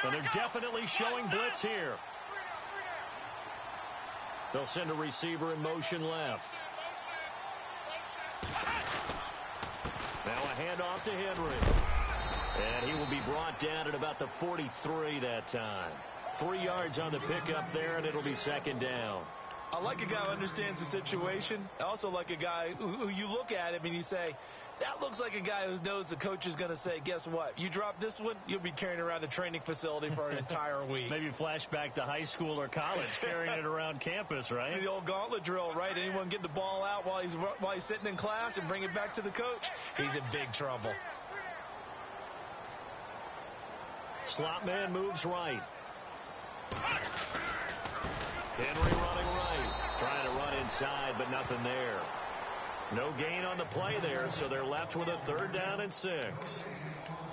And they're definitely showing blitz here. They'll send a receiver in motion left. Now a handoff to Henry. And he will be brought down at about the 43 that time. 3 yards on the pickup there, and it'll be 2nd down. I like a guy who understands the situation. I also like a guy who you look at him and you say, that looks like a guy who knows the coach is going to say, guess what? You drop this one, you'll be carrying around the training facility for an entire week. Maybe flashback to high school or college, carrying it around campus, right? The old gauntlet drill, right? Anyone get the ball out while he's sitting in class and bring it back to the coach? He's in big trouble. Slot man moves right. Henry running right. Trying to run inside, but nothing there. No gain on the play there, so they're left with a 3rd down and 6.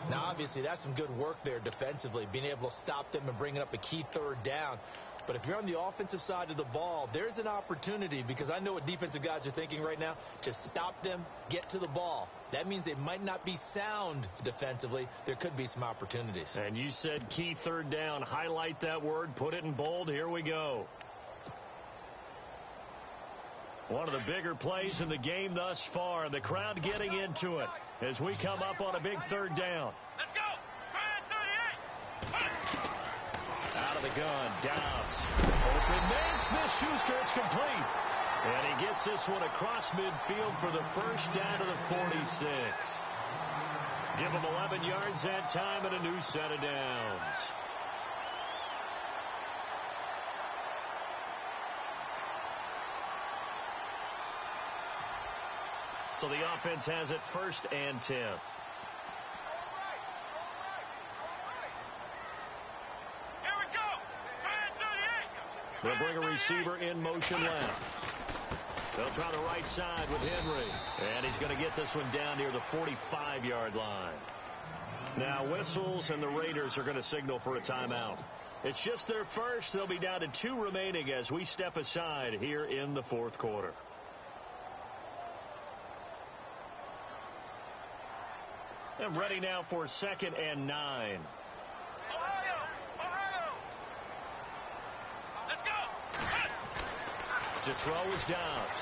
Now, obviously, that's some good work there defensively, being able to stop them and bringing up a key 3rd down. But if you're on the offensive side of the ball, there's an opportunity, because I know what defensive guys are thinking right now, to stop them, get to the ball. That means they might not be sound defensively. There could be some opportunities. And you said key 3rd down. Highlight that word, put it in bold. Here we go. One of the bigger plays in the game thus far. The crowd getting into it as we come up on a big 3rd down. Let's go. Try 38. Out of the gun, Dobbs. Open man, Smith-Schuster, it's complete. And he gets this one across midfield for the first down to the 46. Give him 11 yards that time and a new set of downs. So the offense has it 1st and 10. They'll bring a receiver in motion left. They'll try the right side with Henry. And he's going to get this one down near the 45-yard line. Now whistles, and the Raiders are going to signal for a timeout. It's just their first. They'll be down to 2 remaining as we step aside here in the 4th quarter. And ready now for 2nd and 9. To throw is Dobbs.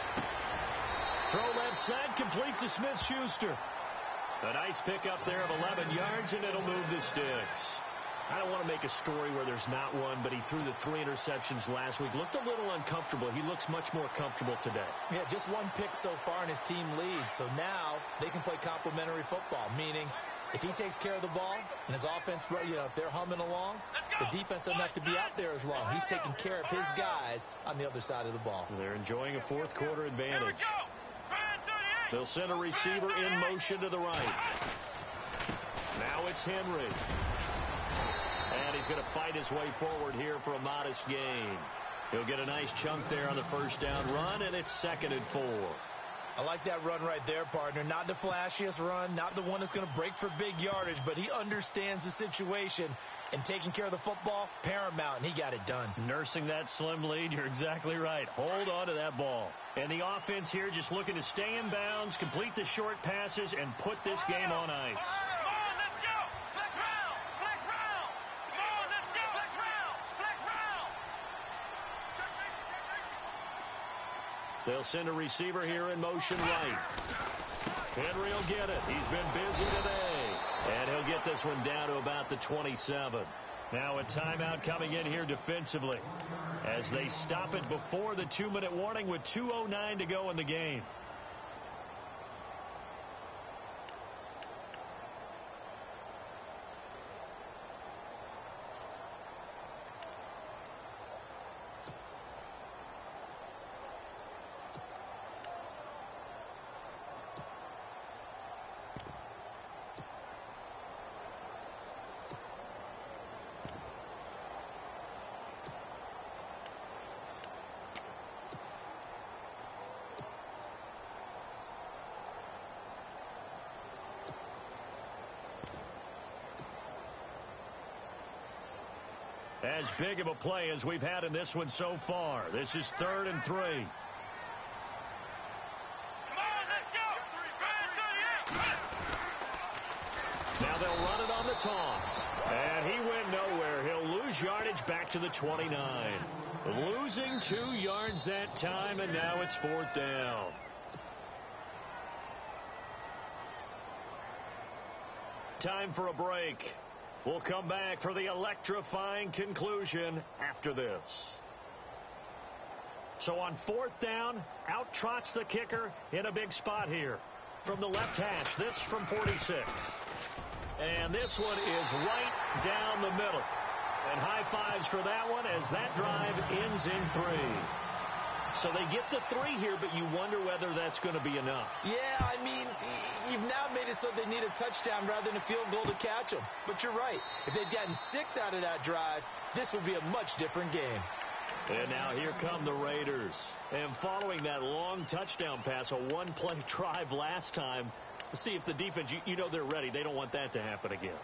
Throw left side, complete to Smith-Schuster. A nice pickup there of 11 yards, and it'll move the sticks. I don't want to make a story where there's not one, but he threw the 3 interceptions last week. Looked a little uncomfortable. He looks much more comfortable today. Yeah, just 1 pick so far, and his team leads. So now they can play complementary football, meaning if he takes care of the ball and his offense, if they're humming along, the defense doesn't have to be out there as long. He's taking care of his guys on the other side of the ball. They're enjoying a 4th quarter advantage. They'll send a receiver in motion to the right. Now it's Henry. And he's going to fight his way forward here for a modest gain. He'll get a nice chunk there on the 1st down run, and it's 2nd and 4. I like that run right there, partner. Not the flashiest run, not the one that's going to break for big yardage, but he understands the situation, and taking care of the football, paramount, and he got it done. Nursing that slim lead, you're exactly right. Hold on to that ball. And the offense here just looking to stay in bounds, complete the short passes, and put this game on ice. They'll send a receiver here in motion right. Henry will get it. He's been busy today. And he'll get this one down to about the 27. Now a timeout coming in here defensively as they stop it before the 2-minute warning with 2:09 to go in the game. As big of a play as we've had in this one so far. This is 3rd and 3. Come on, let's go. Now they'll run it on the toss. And he went nowhere. He'll lose yardage back to the 29. Losing 2 yards that time, and now it's 4th down. Time for a break. We'll come back for the electrifying conclusion after this. So on 4th down, out trots the kicker in a big spot here. From the left hash, this from 46. And this one is right down the middle. And high fives for that one as that drive ends in 3. So they get the 3 here, but you wonder whether that's going to be enough. Yeah, I mean, you've now made it so they need a touchdown rather than a field goal to catch them. But you're right. If they'd gotten 6 out of that drive, this would be a much different game. And now here come the Raiders. And following that long touchdown pass, a one-play drive last time, see if the defense, you know they're ready. They don't want that to happen again.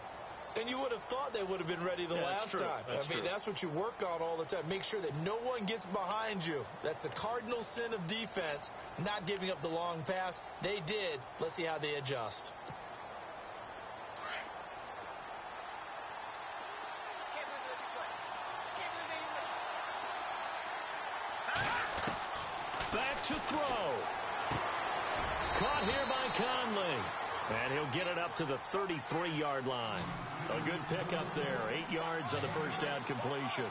And you would have thought they would have been ready the last time. That's what you work on all the time. Make sure that no one gets behind you. That's the cardinal sin of defense, not giving up the long pass. They did. Let's see how they adjust. Back to throw. Caught here by Conley. And he'll get it up to the 33-yard line. A good pickup there. 8 yards on the first down completion.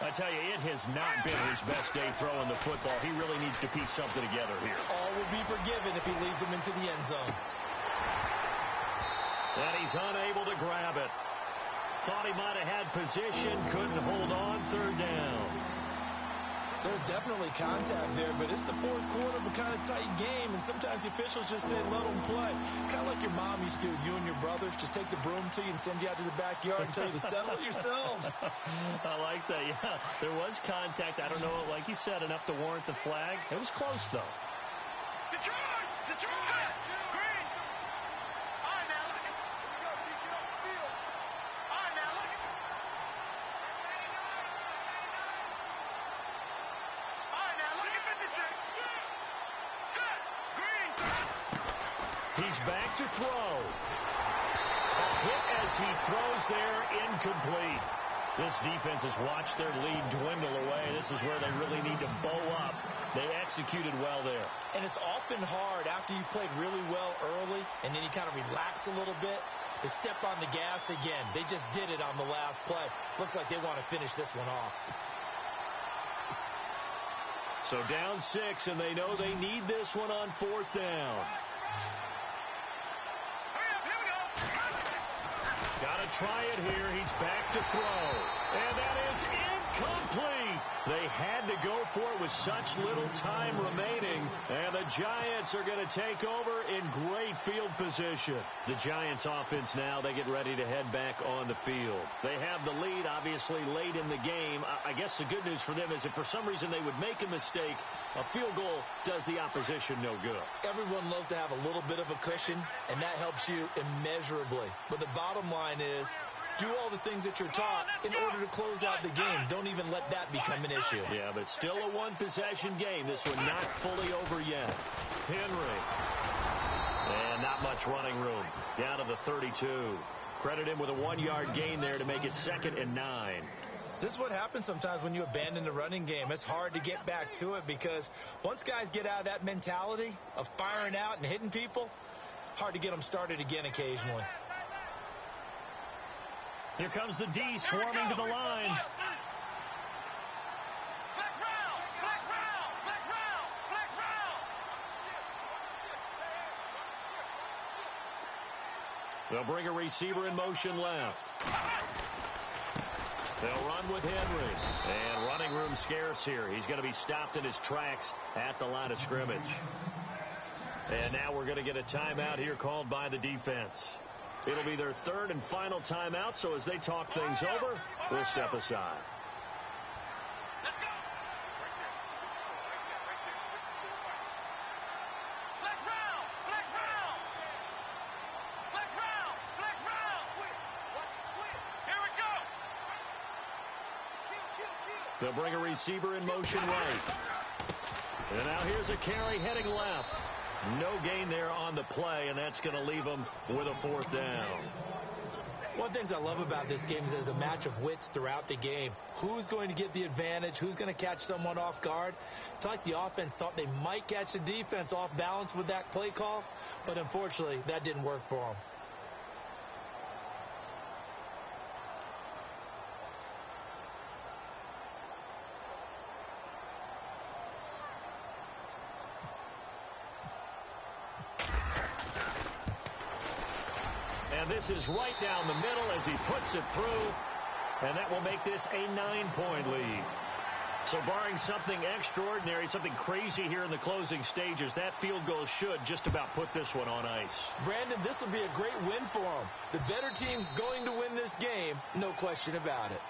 I tell you, it has not been his best day throwing the football. He really needs to piece something together here. All will be forgiven if he leads them into the end zone. And he's unable to grab it. Thought he might have had position. Couldn't hold on. Third down. There's definitely contact there, but it's the fourth quarter of a kind of tight game, and sometimes the officials just say, let them play. Kind of like your mom used to, you and your brothers, just take the broom to you and send you out to the backyard and tell you to settle it yourselves. I like that, yeah. There was contact. I don't know, like you said, enough to warrant the flag. It was close, though. Detroit! Detroit! Green! All right, now, look at it. Here we go, T. Get off the field. All right, now, look at it. He's back to throw. A hit as he throws there, incomplete. This defense has watched their lead dwindle away. This is where they really need to bow up. They executed well there. And it's often hard after you played really well early and then you kind of relax a little bit to step on the gas again. They just did it on the last play. Looks like they want to finish this one off. So down 6, and they know they need this one on fourth down. Got to try it here. He's back to throw. And that is incomplete. They had to go for it with such little time remaining. And the Giants are going to take over in great field position. The Giants offense now, they get ready to head back on the field. They have the lead, obviously, late in the game. I guess the good news for them is if for some reason they would make a mistake, a field goal does the opposition no good. Everyone loves to have a little bit of a cushion, and that helps you immeasurably. But the bottom line is, do all the things that you're taught in order to close out the game. Don't even let that become an issue. Yeah, but still a one-possession game. This one not fully over yet. Henry. And not much running room. Down to the 32. Credit him with a 1-yard gain there to make it 2nd and 9. This is what happens sometimes when you abandon the running game. It's hard to get back to it because once guys get out of that mentality of firing out and hitting people, hard to get them started again occasionally. Here comes the D swarming to the line. They'll bring a receiver in motion left. They'll run with Henry. And running room scarce here. He's going to be stopped in his tracks at the line of scrimmage. And now we're going to get a timeout here called by the defense. It'll be their 3rd and final timeout, so as they talk things over, we'll step aside. They'll bring a receiver in motion right. And now here's a carry heading left. No gain there on the play, and that's going to leave them with a 4th down. One of the things I love about this game is there's a match of wits throughout the game. Who's going to get the advantage? Who's going to catch someone off guard? I feel like the offense thought they might catch the defense off balance with that play call, but unfortunately, that didn't work for them. This is right down the middle as he puts it through, and that will make this a 9-point lead. So barring something extraordinary, something crazy here in the closing stages, that field goal should just about put this one on ice. Brandon, this will be a great win for them. The better team's going to win this game, no question about it.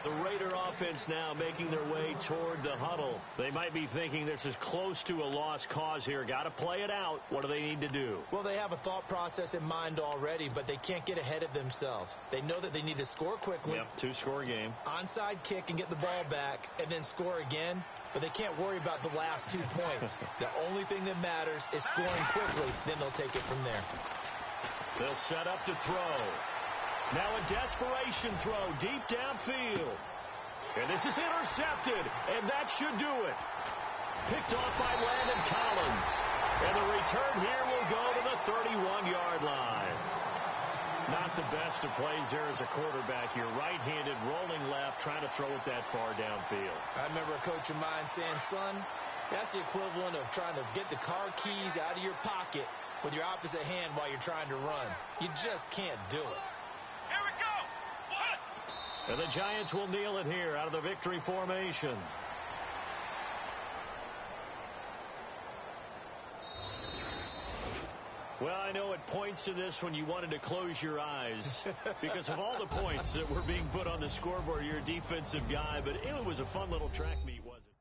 The Raider offense now making their way toward the huddle. They might be thinking this is close to a lost cause here. Got to play it out. What do they need to do? Well, they have a thought process in mind already, but they can't get ahead of themselves. They know that they need to score quickly. Yep, two-score game. Onside kick and get the ball back and then score again. But they can't worry about the last 2 points. The only thing that matters is scoring quickly. Then they'll take it from there. They'll set up to throw. Now a desperation throw deep downfield. And this is intercepted, and that should do it. Picked off by Landon Collins. And the return here will go to the 31-yard line. Not the best of plays there as a quarterback. You're right-handed, rolling left, trying to throw it that far downfield. I remember a coach of mine saying, son, that's the equivalent of trying to get the car keys out of your pocket with your opposite hand while you're trying to run. You just can't do it. Here we go. What? And the Giants will kneel it here out of the victory formation. Well, I know it points to this when you wanted to close your eyes because of all the points that were being put on the scoreboard. You're a defensive guy, but it was a fun little track meet, wasn't it?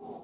You